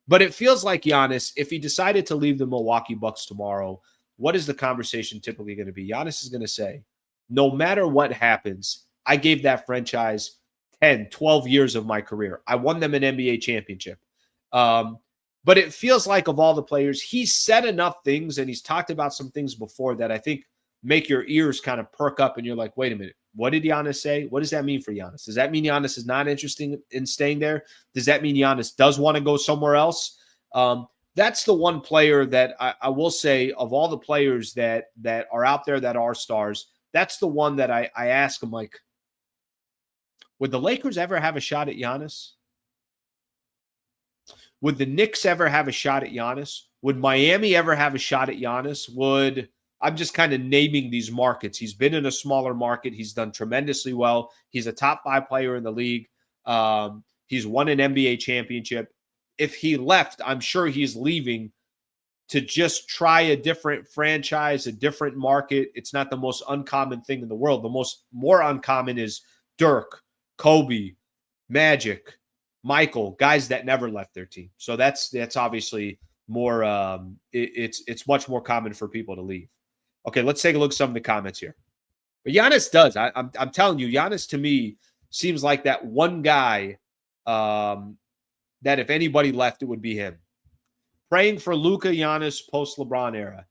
A: But it feels like Giannis, if he decided to leave the Milwaukee Bucks tomorrow, what is the conversation typically going to be? Giannis is going to say, no matter what happens, I gave that franchise 10, 12 years of my career. I won them an NBA championship. But it feels like of all the players, he's said enough things and he's talked about some things before that I think make your ears kind of perk up and you're like, wait a minute, what did Giannis say? What does that mean for Giannis? Does that mean Giannis is not interested in staying there? Does that mean Giannis does want to go somewhere else? That's the one player that I will say of all the players that are out there that are stars, that's the one that I ask him, like, would the Lakers ever have a shot at Giannis? Would the Knicks ever have a shot at Giannis? Would Miami ever have a shot at Giannis? I'm just kind of naming these markets. He's been in a smaller market. He's done tremendously well. He's a top 5 player in the league. He's won an NBA championship. If he left, I'm sure he's leaving to just try a different franchise, a different market. It's not the most uncommon thing in the world. The more uncommon is Dirk, Kobe, Magic, Michael, guys that never left their team. So that's obviously more. It's much more common for people to leave. Okay, let's take a look at some of the comments here. But Giannis does. I'm telling you, Giannis to me seems like that one guy that if anybody left, it would be him. Praying for Luka, Giannis post LeBron era.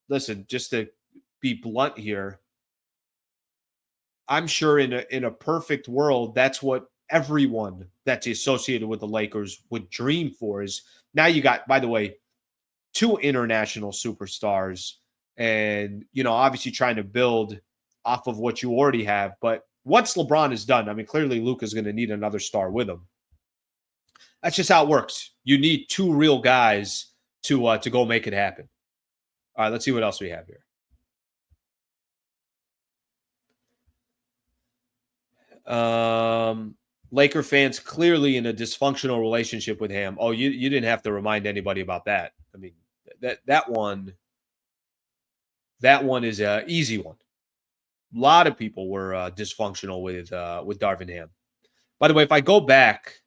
A: Listen, just to be blunt here, I'm sure in a perfect world, that's what everyone that's associated with the Lakers would dream for. Is now you got, by the way, 2 international superstars, and obviously trying to build off of what you already have. But once LeBron is done, I mean, clearly Luka's going to need another star with him. That's just how it works. You need 2 real guys to go make it happen. All right, let's see what else we have here. Laker fans clearly in a dysfunctional relationship with him. Oh, you didn't have to remind anybody about that. I mean, that one is an easy one. A lot of people were dysfunctional with Darvin Ham. By the way, if I go back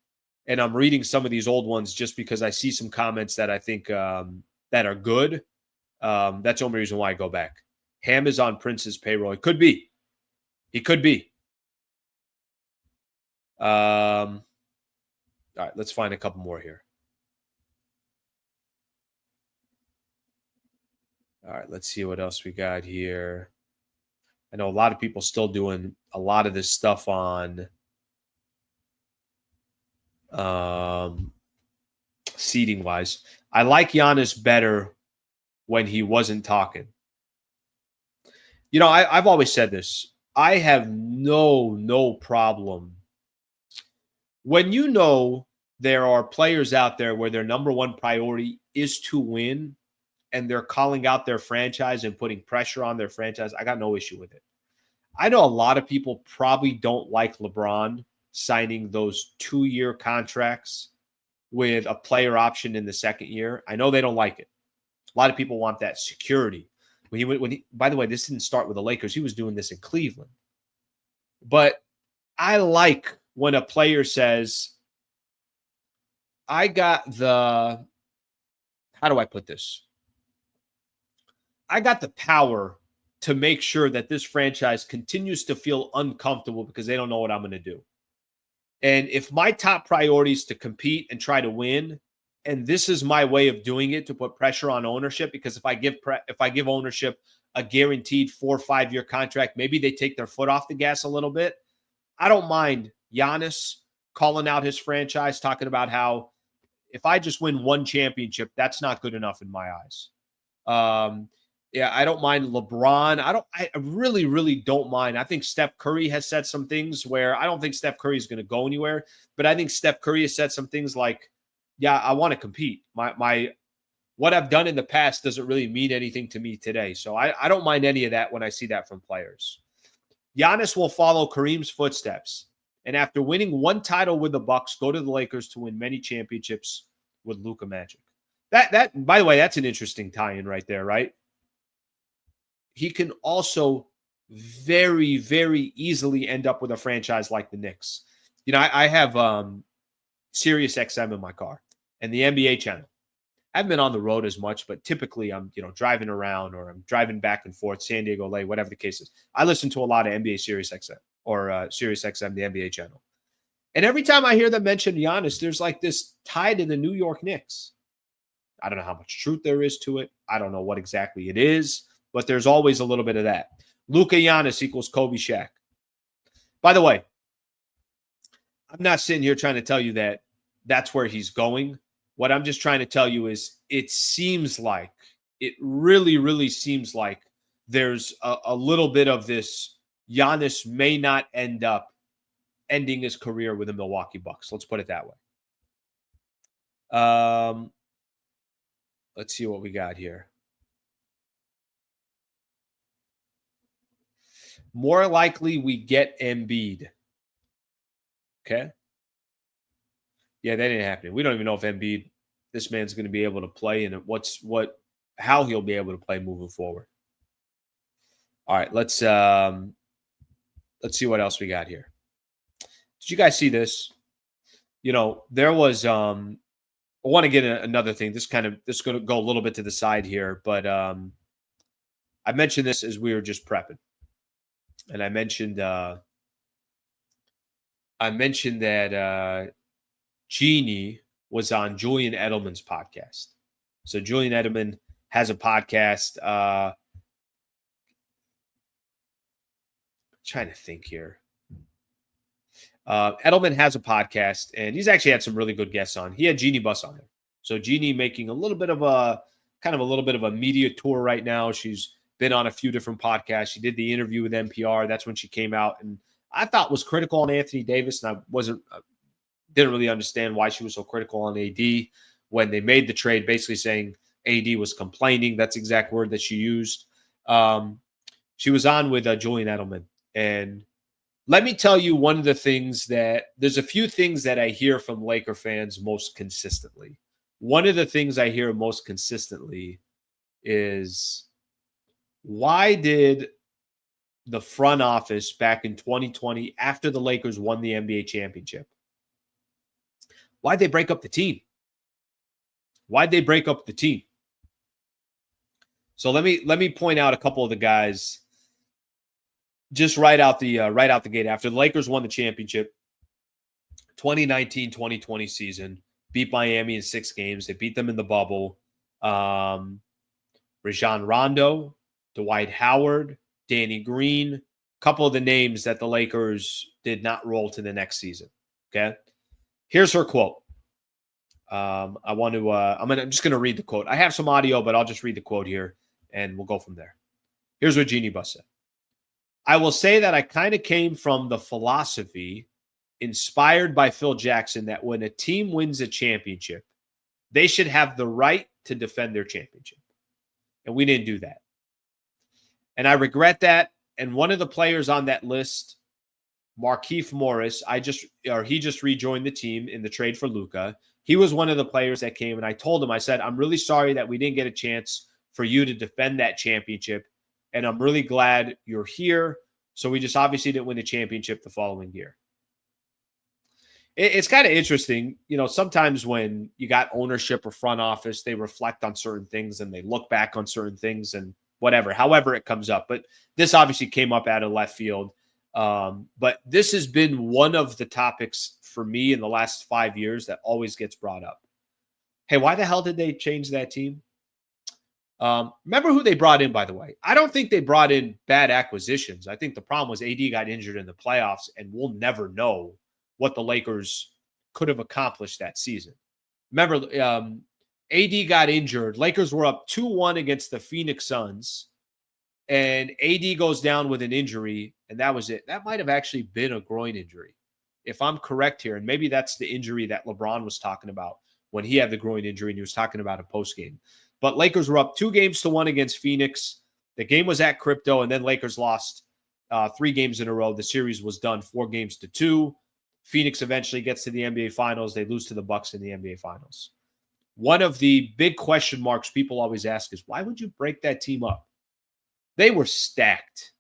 A: and I'm reading some of these old ones just because I see some comments that I think that are good, that's the only reason why I go back. Ham is on Prince's payroll. It could be. He could be. All right, let's find a couple more here. All right, let's see what else we got here. I know a lot of people still doing a lot of this stuff on seating wise. I like Giannis better when he wasn't talking. I've always said this. I have no problem. When there are players out there where their number one priority is to win and they're calling out their franchise and putting pressure on their franchise, I got no issue with it. I know a lot of people probably don't like LeBron signing those 2-year contracts with a player option in the second year. I know they don't like it. A lot of people want that security. By the way, this didn't start with the Lakers. He was doing this in Cleveland. But I like when a player says, how do I put this? I got the power to make sure that this franchise continues to feel uncomfortable because they don't know what I'm going to do. And if my top priority is to compete and try to win, and this is my way of doing it to put pressure on ownership, because if I give ownership a guaranteed 4 or 5 year contract, maybe they take their foot off the gas a little bit. I don't mind Giannis calling out his franchise, talking about how if I just win 1 championship, that's not good enough in my eyes. Yeah, I don't mind LeBron. I really, really don't mind. I think Steph Curry has said some things where I don't think Steph Curry is going to go anywhere, but I think Steph Curry has said some things like, yeah, I want to compete. What I've done in the past doesn't really mean anything to me today. So I don't mind any of that when I see that from players. Giannis will follow Kareem's footsteps. And after winning 1 title with the Bucks, go to the Lakers to win many championships with Luka Magic. That by the way, that's an interesting tie-in right there, right? He can also very, very easily end up with a franchise like the Knicks. I have Sirius XM in my car and the NBA channel. I haven't been on the road as much, but typically I'm, driving around or I'm driving back and forth, San Diego, LA, whatever the case is. I listen to a lot of NBA Sirius XM or Sirius XM, the NBA channel. And every time I hear them mention Giannis, there's like this tie to the New York Knicks. I don't know how much truth there is to it. I don't know what exactly it is, but there's always a little bit of that. Luka Giannis equals Kobe Shaq. By the way, I'm not sitting here trying to tell you that that's where he's going. What I'm just trying to tell you is it really, really seems like there's a little bit of this. Giannis may not end up ending his career with the Milwaukee Bucks. Let's put it that way. Let's see what we got here. More likely we get Embiid. Okay. Yeah, that ain't happening. We don't even know if Embiid, this man's going to be able to play and how he'll be able to play moving forward. All right, let's see what else we got here. Did you guys see this? There was I want to get another thing. This is going to go a little bit to the side here, but I mentioned this as we were just prepping, and I mentioned that Jeanie was on Julian Edelman's podcast. So Julian Edelman has a podcast. Trying to think here. Edelman has a podcast, and he's actually had some really good guests on. He had Jeanie Buss on there. So Jeanie making a little bit of a media tour right now. She's been on a few different podcasts. She did the interview with NPR. That's when she came out, and I thought was critical on Anthony Davis, and I didn't really understand why she was so critical on AD when they made the trade, basically saying AD was complaining. That's the exact word that she used. She was on with Julian Edelman, and let me tell you one of the things there's a few things that I hear from Laker fans most consistently. One of the things I hear most consistently is, why did the front office back in 2020, after the Lakers won the NBA championship, why'd they break up the team? Why'd they break up the team? So let me point out a couple of the guys just right out the gate. After the Lakers won the championship, 2019-2020 season, beat Miami in 6 games. They beat them in the bubble. Rajon Rondo, Dwight Howard, Danny Green, a couple of the names that the Lakers did not roll to the next season. Okay. Here's her quote. I'm just going to read the quote. I have some audio, but I'll just read the quote here and we'll go from there. Here's what Jeanie Buss said. I will say that I kind of came from the philosophy inspired by Phil Jackson that when a team wins a championship, they should have the right to defend their championship. And we didn't do that. And I regret that. And one of the players on that list, Markieff Morris, he just rejoined the team in the trade for Luka. He was one of the players that came, and I told him, I said, I'm really sorry that we didn't get a chance for you to defend that championship. And I'm really glad you're here. So we just obviously didn't win the championship the following year. It's kind of interesting. Sometimes when you got ownership or front office, they reflect on certain things and they look back on certain things and however it comes up. But this obviously came up out of left field. But this has been one of the topics for me in the last 5 years that always gets brought up. Hey, why the hell did they change that team? Remember who they brought in, by the way. I don't think they brought in bad acquisitions. I think the problem was AD got injured in the playoffs, and we'll never know what the Lakers could have accomplished that season. Remember, AD got injured. Lakers were up 2-1 against the Phoenix Suns, and AD goes down with an injury, and that was it. That might have actually been a groin injury, if I'm correct here. And maybe that's the injury that LeBron was talking about when he had the groin injury, and he was talking about a postgame. But Lakers were up 2-1 against Phoenix. The game was at Crypto, and then Lakers lost 3 games in a row. The series was done 4-2. Phoenix eventually gets to the NBA Finals. They lose to the Bucks in the NBA Finals. One of the big question marks people always ask is, why would you break that team up? They were stacked.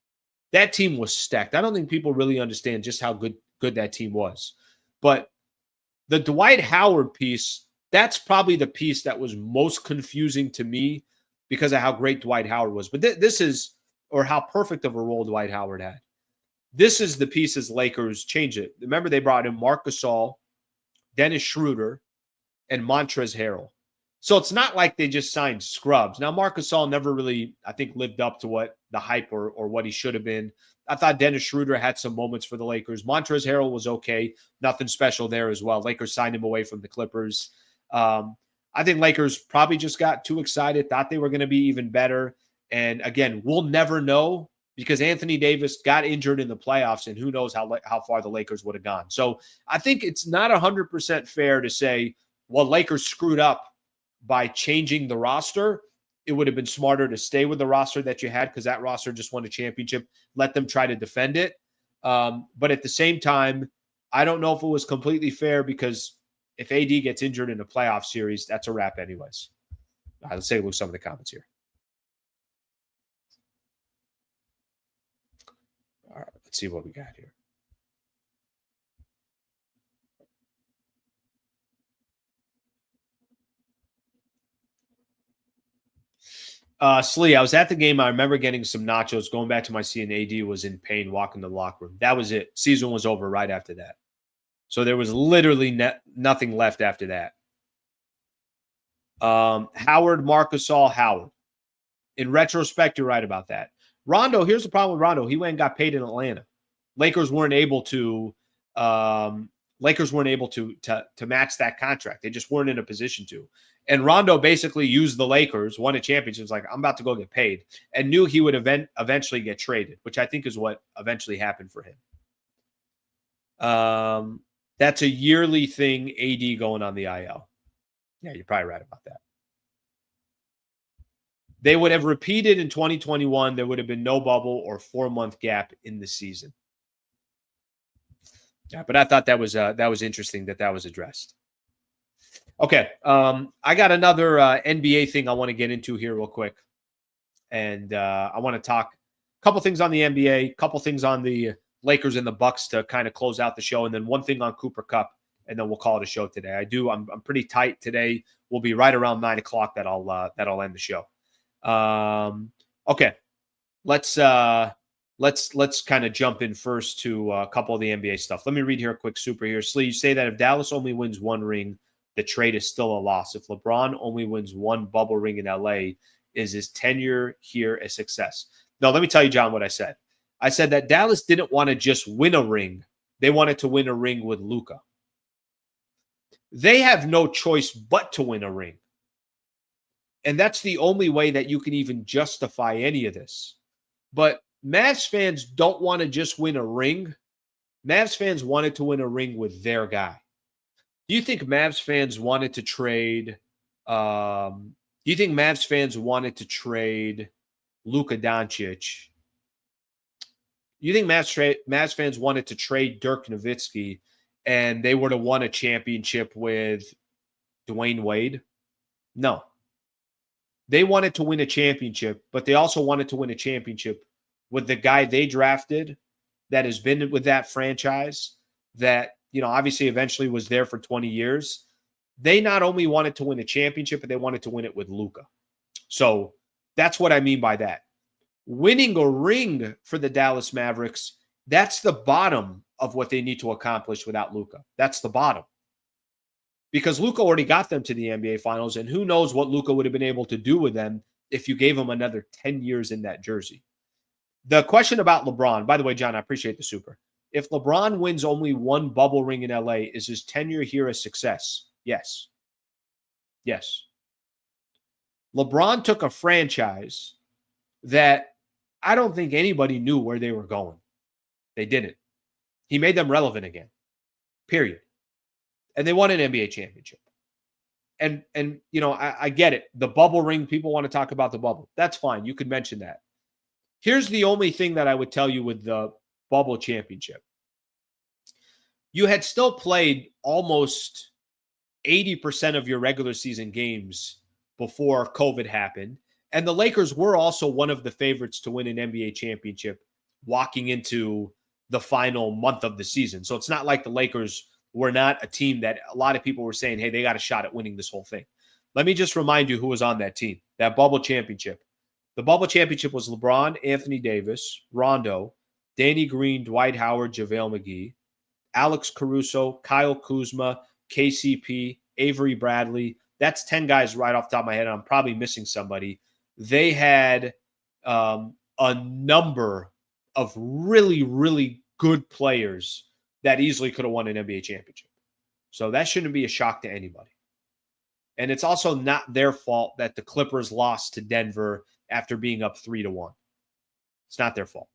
A: That team was stacked. I don't think people really understand just how good that team was. But the Dwight Howard piece, that's probably the piece that was most confusing to me because of how great Dwight Howard was. But this is, or how perfect of a role Dwight Howard had. This is the pieces Lakers change it. Remember, they brought in Marc Gasol, Dennis Schroeder, and Montrezl Harrell. So it's not like they just signed scrubs. Now, Marc Gasol never really, I think, lived up to what the hype or what he should have been. I thought Dennis Schroeder had some moments for the Lakers. Montrezl Harrell was okay. Nothing special there as well. Lakers signed him away from the Clippers. I think Lakers probably just got too excited, thought they were going to be even better. And again, we'll never know because Anthony Davis got injured in the playoffs, and who knows how far the Lakers would have gone. So I think it's not 100% fair to say, well, Lakers screwed up by changing the roster. It would have been smarter to stay with the roster that you had because that roster just won a championship. Let them try to defend it. But at the same time, I don't know if it was completely fair because if AD gets injured in a playoff series, that's a wrap anyways. Let's take a look at some of the comments here. All right, let's see what we got here. Slee, I was at the game. I remember getting some nachos. Going back to my seat, and AD was in pain walking to the locker room. That was it. Season was over right after that. So there was literally nothing left after that. Howard, Marc Gasol, Howard. In retrospect, you're right about that. Rondo, here's the problem with Rondo. He went and got paid in Atlanta. Lakers weren't able to match that contract. They just weren't in a position to. And Rondo basically used the Lakers, won a championship, was like, I'm about to go get paid, and knew he would eventually get traded, which I think is what eventually happened for him. That's a yearly thing, AD going on the IL. Yeah, you're probably right about that. They would have repeated in 2021. There would have been no bubble or 4-month gap in the season. Yeah, but I thought that was interesting that was addressed. Okay, I got another NBA thing I want to get into here real quick, and I want to talk a couple things on the NBA, a couple things on the Lakers and the Bucks to kind of close out the show, and then one thing on Cooper Kupp, and then we'll call it a show today. I'm pretty tight today. We'll be right around 9:00 that'll end the show. Okay, let's kind of jump in first to a couple of the NBA stuff. Let me read here a quick super here. Slee, you say that if Dallas only wins one ring, the trade is still a loss. If LeBron only wins one bubble ring in LA, is his tenure here a success? No, let me tell you, John, what I said. I said that Dallas didn't want to just win a ring. They wanted to win a ring with Luka. They have no choice but to win a ring. And that's the only way that you can even justify any of this. But Mavs fans don't want to just win a ring. Mavs fans wanted to win a ring with their guy. Do you think Mavs fans wanted to trade? Do you think Mavs fans wanted to trade Luka Doncic? You think Mavs fans wanted to trade Dirk Nowitzki, and they would have won a championship with Dwayne Wade? No. They wanted to win a championship, but they also wanted to win a championship with the guy they drafted that has been with that franchise that, obviously eventually was there for 20 years. They not only wanted to win a championship, but they wanted to win it with Luka. So that's what I mean by that. Winning a ring for the Dallas Mavericks, that's the bottom of what they need to accomplish without Luka. That's the bottom. Because Luka already got them to the NBA Finals, and who knows what Luka would have been able to do with them if you gave him another 10 years in that jersey. The question about LeBron, by the way, John, I appreciate the super. If LeBron wins only one bubble ring in LA, is his tenure here a success? Yes. Yes. LeBron took a franchise that I don't think anybody knew where they were going. They didn't. He made them relevant again. Period. And they won an NBA championship. And I get it. The bubble ring, people want to talk about the bubble. That's fine. You could mention that. Here's the only thing that I would tell you with the bubble championship. You had still played almost 80% of your regular season games before COVID happened. And the Lakers were also one of the favorites to win an NBA championship walking into the final month of the season. So it's not like the Lakers were not a team that a lot of people were saying, hey, they got a shot at winning this whole thing. Let me just remind you who was on that team, that bubble championship. The bubble championship was LeBron, Anthony Davis, Rondo, Danny Green, Dwight Howard, JaVale McGee, Alex Caruso, Kyle Kuzma, KCP, Avery Bradley. That's 10 guys right off the top of my head. I'm probably missing somebody. They had a number of really, really good players that easily could have won an NBA championship. So that shouldn't be a shock to anybody. And it's also not their fault that the Clippers lost to Denver after being up 3-1. It's not their fault.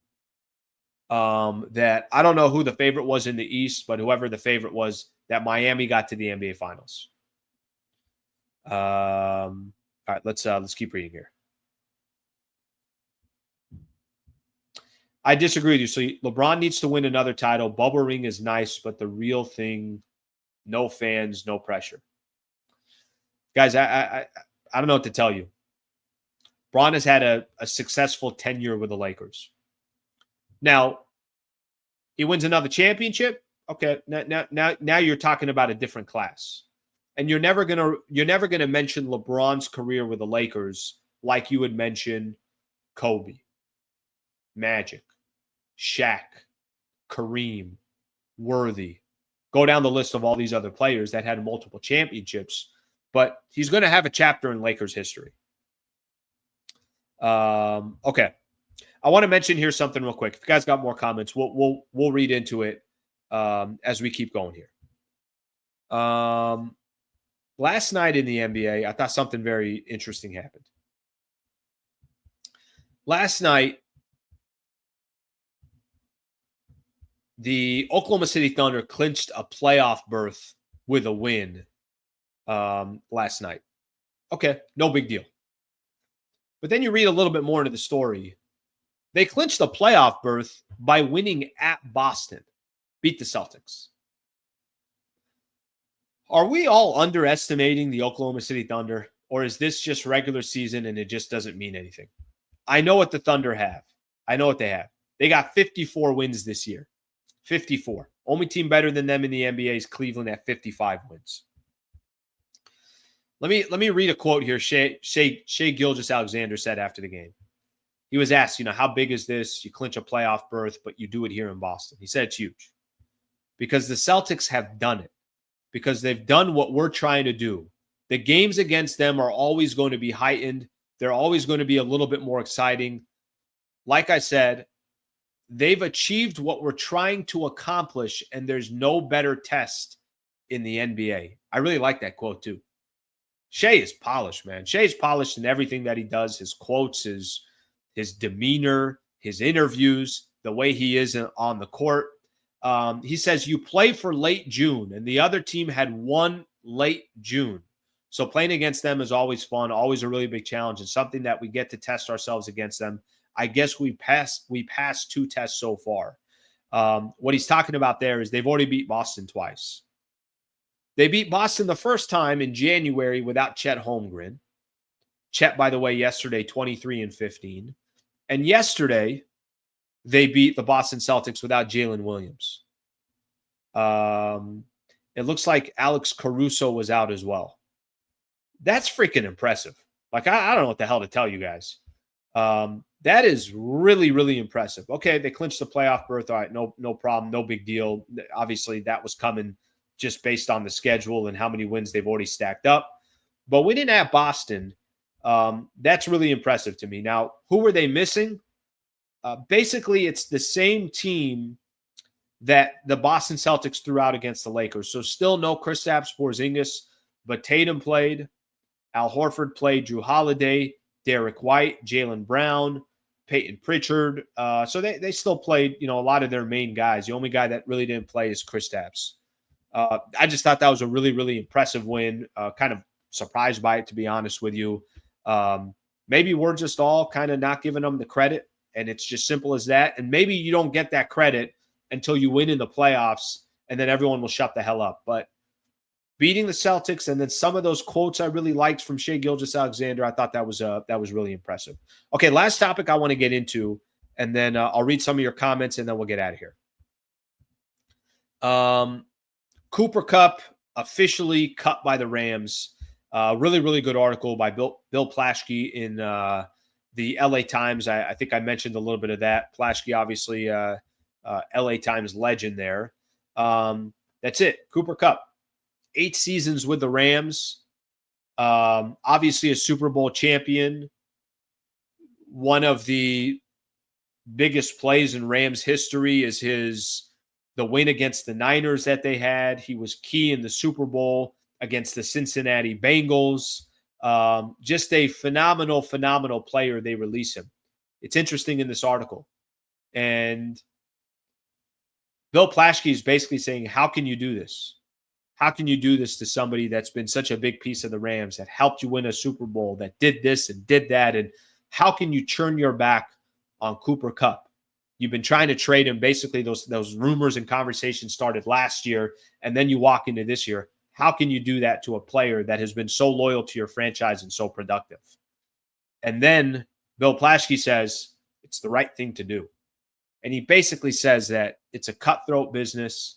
A: That I don't know who the favorite was in the East, but whoever the favorite was, that Miami got to the NBA Finals. All right, let's keep reading here. I disagree with you. So LeBron needs to win another title. Bubble ring is nice, but the real thing, no fans, no pressure. Guys, I don't know what to tell you. Bron has had a successful tenure with the Lakers. Now, he wins another championship. Okay, now you're talking about a different class. And you're never gonna mention LeBron's career with the Lakers like you would mention Kobe, Magic, Shaq, Kareem, Worthy. Go down the list of all these other players that had multiple championships, but he's going to have a chapter in Lakers history. Okay. I want to mention here something real quick. If you guys got more comments, we'll read into it as we keep going here. Last night in the NBA, I thought something very interesting happened. Last night, the Oklahoma City Thunder clinched a playoff berth with a win last night. Okay, no big deal. But then you read a little bit more into the story. They clinched the playoff berth by winning at Boston, beat the Celtics. Are we all underestimating the Oklahoma City Thunder, or is this just regular season and it just doesn't mean anything? I know what the Thunder have. I know what they have. They got 54 wins this year. 54. Only team better than them in the NBA is Cleveland at 55 wins. Let me read a quote here. Shai Gilgeous-Alexander said after the game. He was asked, how big is this? You clinch a playoff berth, but you do it here in Boston. He said it's huge because the Celtics have done it, because they've done what we're trying to do. The games against them are always going to be heightened. They're always going to be a little bit more exciting. Like I said, they've achieved what we're trying to accomplish, and there's no better test in the NBA. I really like that quote too. Shai is polished, man. Shai is polished in everything that he does. His quotes, his demeanor, his interviews, the way he is on the court. He says you play for late June, and the other team had won late June. So playing against them is always fun, always a really big challenge, and something that we get to test ourselves against them. I guess we passed 2 tests so far. What he's talking about there is they've already beat Boston twice. They beat Boston the first time in January without Chet Holmgren. Chet, by the way, yesterday 23-15. And yesterday, they beat the Boston Celtics without Jalen Williams. It looks like Alex Caruso was out as well. That's freaking impressive. Like, I don't know what the hell to tell you guys. That is really, really impressive. Okay, they clinched the playoff berth. All right, no problem, no big deal. Obviously, that was coming just based on the schedule and how many wins they've already stacked up. But winning at Boston, that's really impressive to me. Now, who were they missing? Basically, it's the same team that the Boston Celtics threw out against the Lakers. So still no Kristaps Porzingis, but Tatum played, Al Horford played, Drew Holiday, Derek White, Jaylen Brown, Peyton Pritchard. So they still played, a lot of their main guys. The only guy that really didn't play is Kristaps. I just thought that was a really, really impressive win. Kind of surprised by it, to be honest with you. Maybe we're just all kind of not giving them the credit, and it's just simple as that. And maybe you don't get that credit until you win in the playoffs, and then everyone will shut the hell up. But beating the Celtics, and then some of those quotes I really liked from Shai Gilgeous-Alexander, I thought that was really impressive. Okay, last topic I want to get into, and then I'll read some of your comments, and then we'll get out of here. Cooper Kupp officially cut by the Rams. Really, really good article by Bill Plaschke in the LA Times. I think I mentioned a little bit of that. Plaschke obviously LA Times legend there. That's it. Cooper Kupp, 8 seasons with the Rams. Obviously a Super Bowl champion. One of the biggest plays in Rams history is the win against the Niners that they had. He was key in the Super Bowl against the Cincinnati Bengals. Just a phenomenal player. They release him. It's interesting in this article. And Bill Plaschke is basically saying, how can you do this? How can you do this to somebody that's been such a big piece of the Rams, that helped you win a Super Bowl, that did this and did that? And how can you turn your back on Cooper Kupp? You've been trying to trade him. Basically, those rumors and conversations started last year, and then you walk into this year. How can you do that to a player that has been so loyal to your franchise and so productive? And then Bill Plaschke says it's the right thing to do. And he basically says that it's a cutthroat business,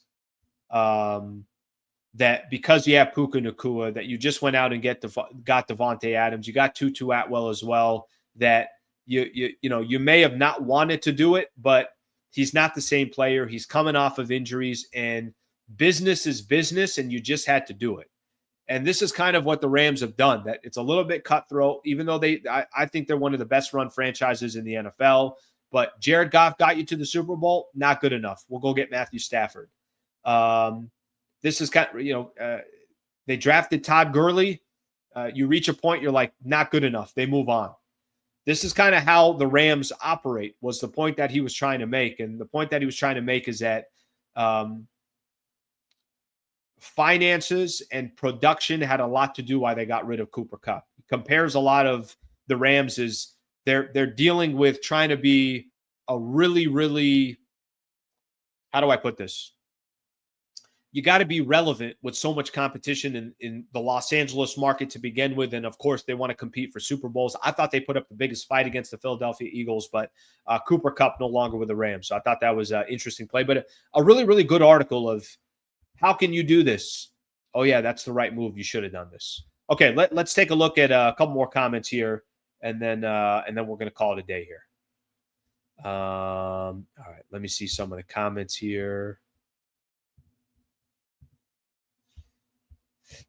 A: that because you have Puka Nacua, that you just went out and got Devontae Adams, you got Tutu Atwell as well, that you may have not wanted to do it, but he's not the same player. He's coming off of injuries, and business is business, and you just had to do it. And this is kind of what the Rams have done, that it's a little bit cutthroat, even though I think they're one of the best run franchises in the NFL. But Jared Goff got you to the Super Bowl, not good enough. We'll go get Matthew Stafford. This is kind of, they drafted Todd Gurley. You reach a point, you're like, not good enough. They move on. This is kind of how the Rams operate, was the point that he was trying to make. And the point that he was trying to make is that finances and production had a lot to do why they got rid of Cooper Kupp. He compares a lot of the Rams as they're dealing with trying to be a really, how do I put this? You got to be relevant with so much competition in the Los Angeles market to begin with. And of course, they want to compete for Super Bowls. I thought they put up the biggest fight against the Philadelphia Eagles, but Cooper Kupp no longer with the Rams. So I thought that was an interesting play, but a really good article of how can you do this? Oh yeah, that's the right move. You should have done this. Okay, let's take a look at a couple more comments here, and then we're going to call it a day here. All right, let me see some of the comments here.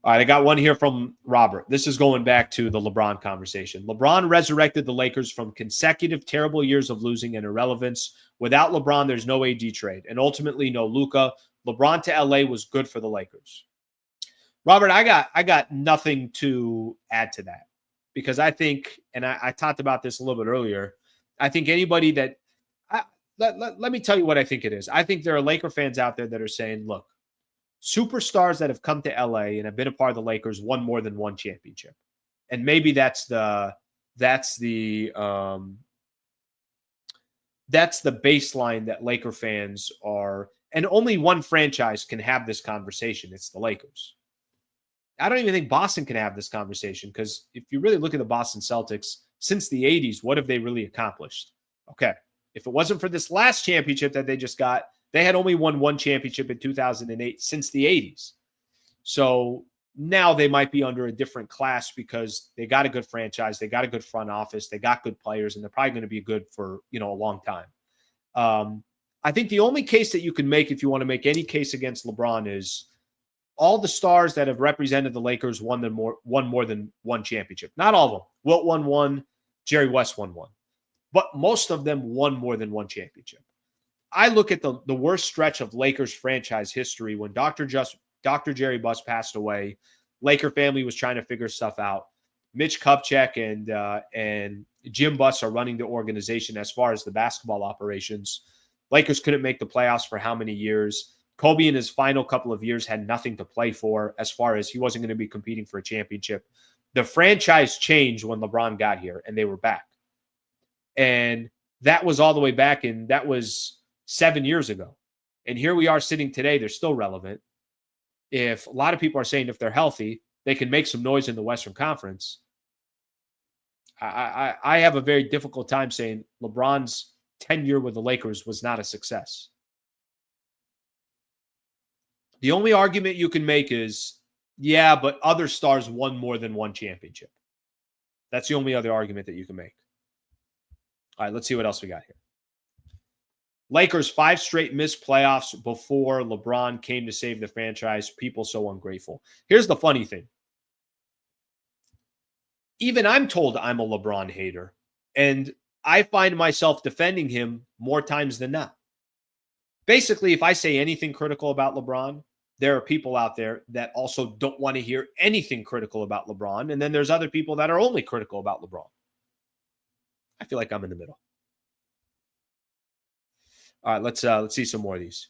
A: All right, I got one here from Robert. This is going back to the LeBron conversation. LeBron resurrected the Lakers from consecutive terrible years of losing and irrelevance. Without LeBron, there's no AD trade, and ultimately no Luka. LeBron to LA was good for the Lakers. Robert, I got nothing to add to that, because I think, and I talked about this a little bit earlier, I think anybody that let me tell you what I think it is. I think there are Laker fans out there that are saying, look, superstars that have come to LA and have been a part of the Lakers won more than one championship. And maybe that's the baseline that Laker fans are, and only one franchise can have this conversation. It's the Lakers. I don't even think Boston can have this conversation, because if you really look at the Boston Celtics since the 80s, what have they really accomplished? Okay, if it wasn't for this last championship that they just got, they had only won one championship in 2008 since the 80s. So now they might be under a different class because they got a good franchise, they got a good front office, they got good players, and they're probably going to be good for, a long time. I think the only case that you can make, if you want to make any case against LeBron, is all the stars that have represented the Lakers won more than one championship. Not all of them. Wilt won one, Jerry West won one, but most of them won more than one championship. I look at the worst stretch of Lakers franchise history when Dr. Jerry Buss passed away. Laker family was trying to figure stuff out. Mitch Kupchak and Jim Buss are running the organization as far as the basketball operations. Lakers couldn't make the playoffs for how many years? Kobe in his final couple of years had nothing to play for, as far as he wasn't going to be competing for a championship. The franchise changed when LeBron got here, and they were back. And that was all the way back, and that was 7 years ago. And here we are sitting today. They're still relevant. If a lot of people are saying if they're healthy, they can make some noise in the Western Conference. I have a very difficult time saying LeBron's tenure with the Lakers was not a success. The only argument you can make is, yeah, but other stars won more than one championship. That's the only other argument that you can make. All right, let's see what else we got here. Lakers 5 straight missed playoffs before LeBron came to save the franchise. People so ungrateful. Here's the funny thing. Even I'm told I'm a LeBron hater, and I find myself defending him more times than not. Basically, if I say anything critical about LeBron, there are people out there that also don't want to hear anything critical about LeBron, and then there's other people that are only critical about LeBron. I feel like I'm in the middle. All right, let's see some more of these.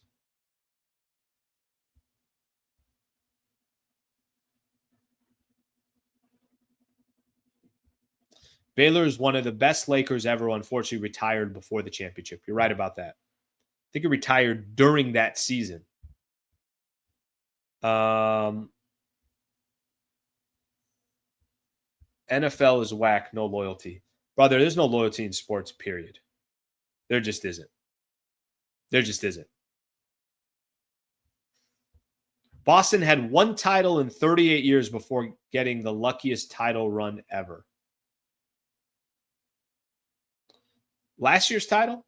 A: Baylor is one of the best Lakers ever. Unfortunately, retired before the championship. You're right about that. I think he retired during that season. NFL is whack. No loyalty, brother. There's no loyalty in sports. Period. There just isn't. There just isn't. Boston had 1 title in 38 years before getting the luckiest title run ever. Last year's title?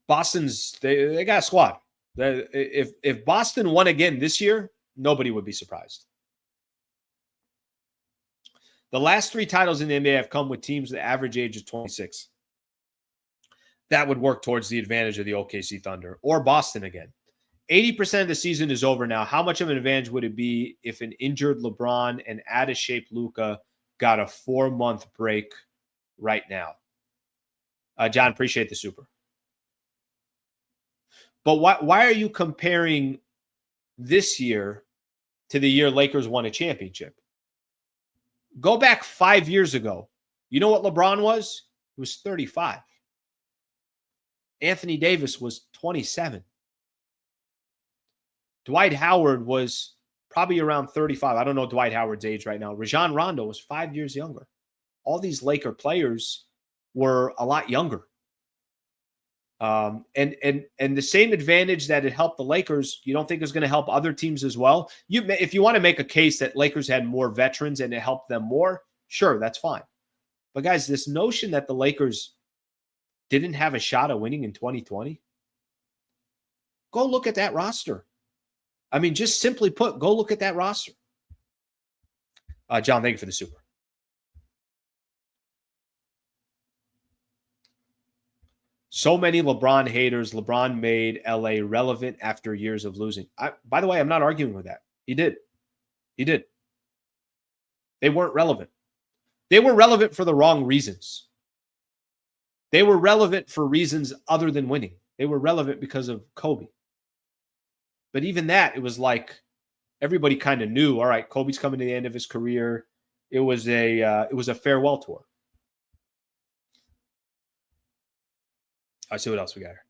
A: Boston's, they got a squad. If Boston won again this year, nobody would be surprised. The last 3 titles in the NBA have come with teams with the average age of 26. That would work towards the advantage of the OKC Thunder or Boston again. 80% of the season is over now. How much of an advantage would it be if an injured LeBron and out-of-shape Luka got a 4-month break right now? John, appreciate the super. But why are you comparing this year to the year Lakers won a championship? Go back 5 years ago. You know what LeBron was? He was 35. Anthony Davis was 27. Dwight Howard was probably around 35. I don't know Dwight Howard's age right now. Rajon Rondo was 5 years younger. All these Laker players were a lot younger. And the same advantage that it helped the Lakers, you don't think is going to help other teams as well? If you want to make a case that Lakers had more veterans and it helped them more, sure, that's fine. But guys, this notion that the Lakers didn't have a shot at winning in 2020, go look at that roster. I mean, just simply put, go look at that roster. John, thank you for the super. So many LeBron haters. LeBron made LA relevant after years of losing. By the way, I'm not arguing with that. He did. He did. They weren't relevant. They were relevant for the wrong reasons. They were relevant for reasons other than winning. They were relevant because of Kobe. But even that, it was like everybody kind of knew, all right, Kobe's coming to the end of his career. It was a farewell tour. I'll see what else we got here.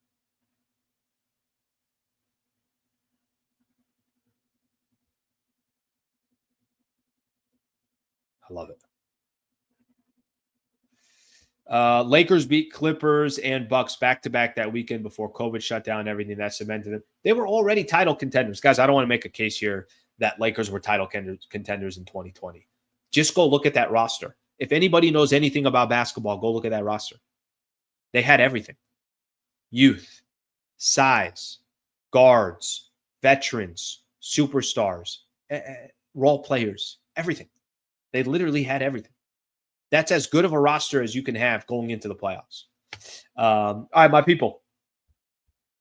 A: I love it. Lakers beat Clippers and Bucks back-to-back that weekend before COVID shut down everything. That cemented them. They were already title contenders. Guys, I don't want to make a case here that Lakers were title contenders in 2020. Just go look at that roster. If anybody knows anything about basketball, go look at that roster. They had everything. Youth, size, guards, veterans, superstars, role players, everything. They literally had everything. That's as good of a roster as you can have going into the playoffs. All right, my people.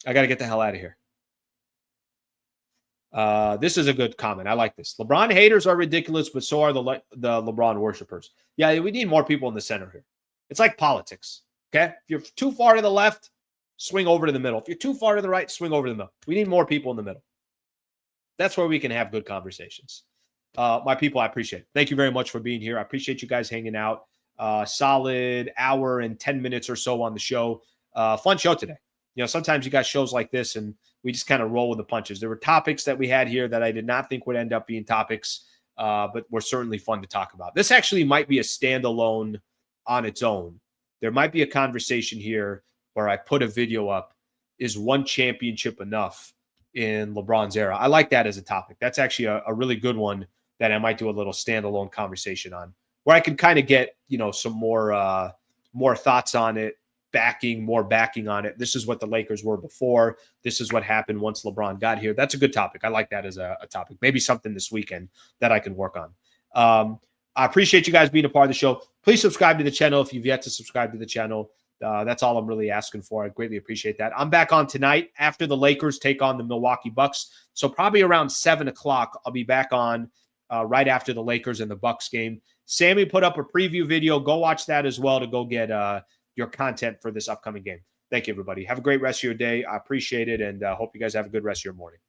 A: I got to get the hell out of here. This is a good comment. I like this. LeBron haters are ridiculous, but so are the LeBron worshipers. Yeah, we need more people in the center here. It's like politics, okay? If you're too far to the left, swing over to the middle. If you're too far to the right, swing over to the middle. We need more people in the middle. That's where we can have good conversations. My people, I appreciate it. Thank you very much for being here. I appreciate you guys hanging out. Solid hour and 10 minutes or so on the show. Fun show today. You know, sometimes you got shows like this and we just kind of roll with the punches. There were topics that we had here that I did not think would end up being topics, but were certainly fun to talk about. This actually might be a standalone on its own. There might be a conversation here where I put a video up. Is one championship enough in LeBron's era? I like that as a topic. That's actually a really good one that I might do a little standalone conversation on, where I can kind of get, you know, some more thoughts on it more backing on it. This is what the Lakers were before. This is what happened once LeBron got here. That's a good topic. I like that as a topic. Maybe something this weekend that I can work on. I appreciate you guys being a part of the show. Please subscribe to the channel if you've yet to subscribe to the channel. That's all I'm really asking for. I greatly appreciate that. I'm back on tonight after the Lakers take on the Milwaukee Bucks. So probably around 7 o'clock, I'll be back on right after the Lakers and the Bucks game. Sammy put up a preview video. Go watch that as well to go get your content for this upcoming game. Thank you, everybody. Have a great rest of your day. I appreciate it, and hope you guys have a good rest of your morning.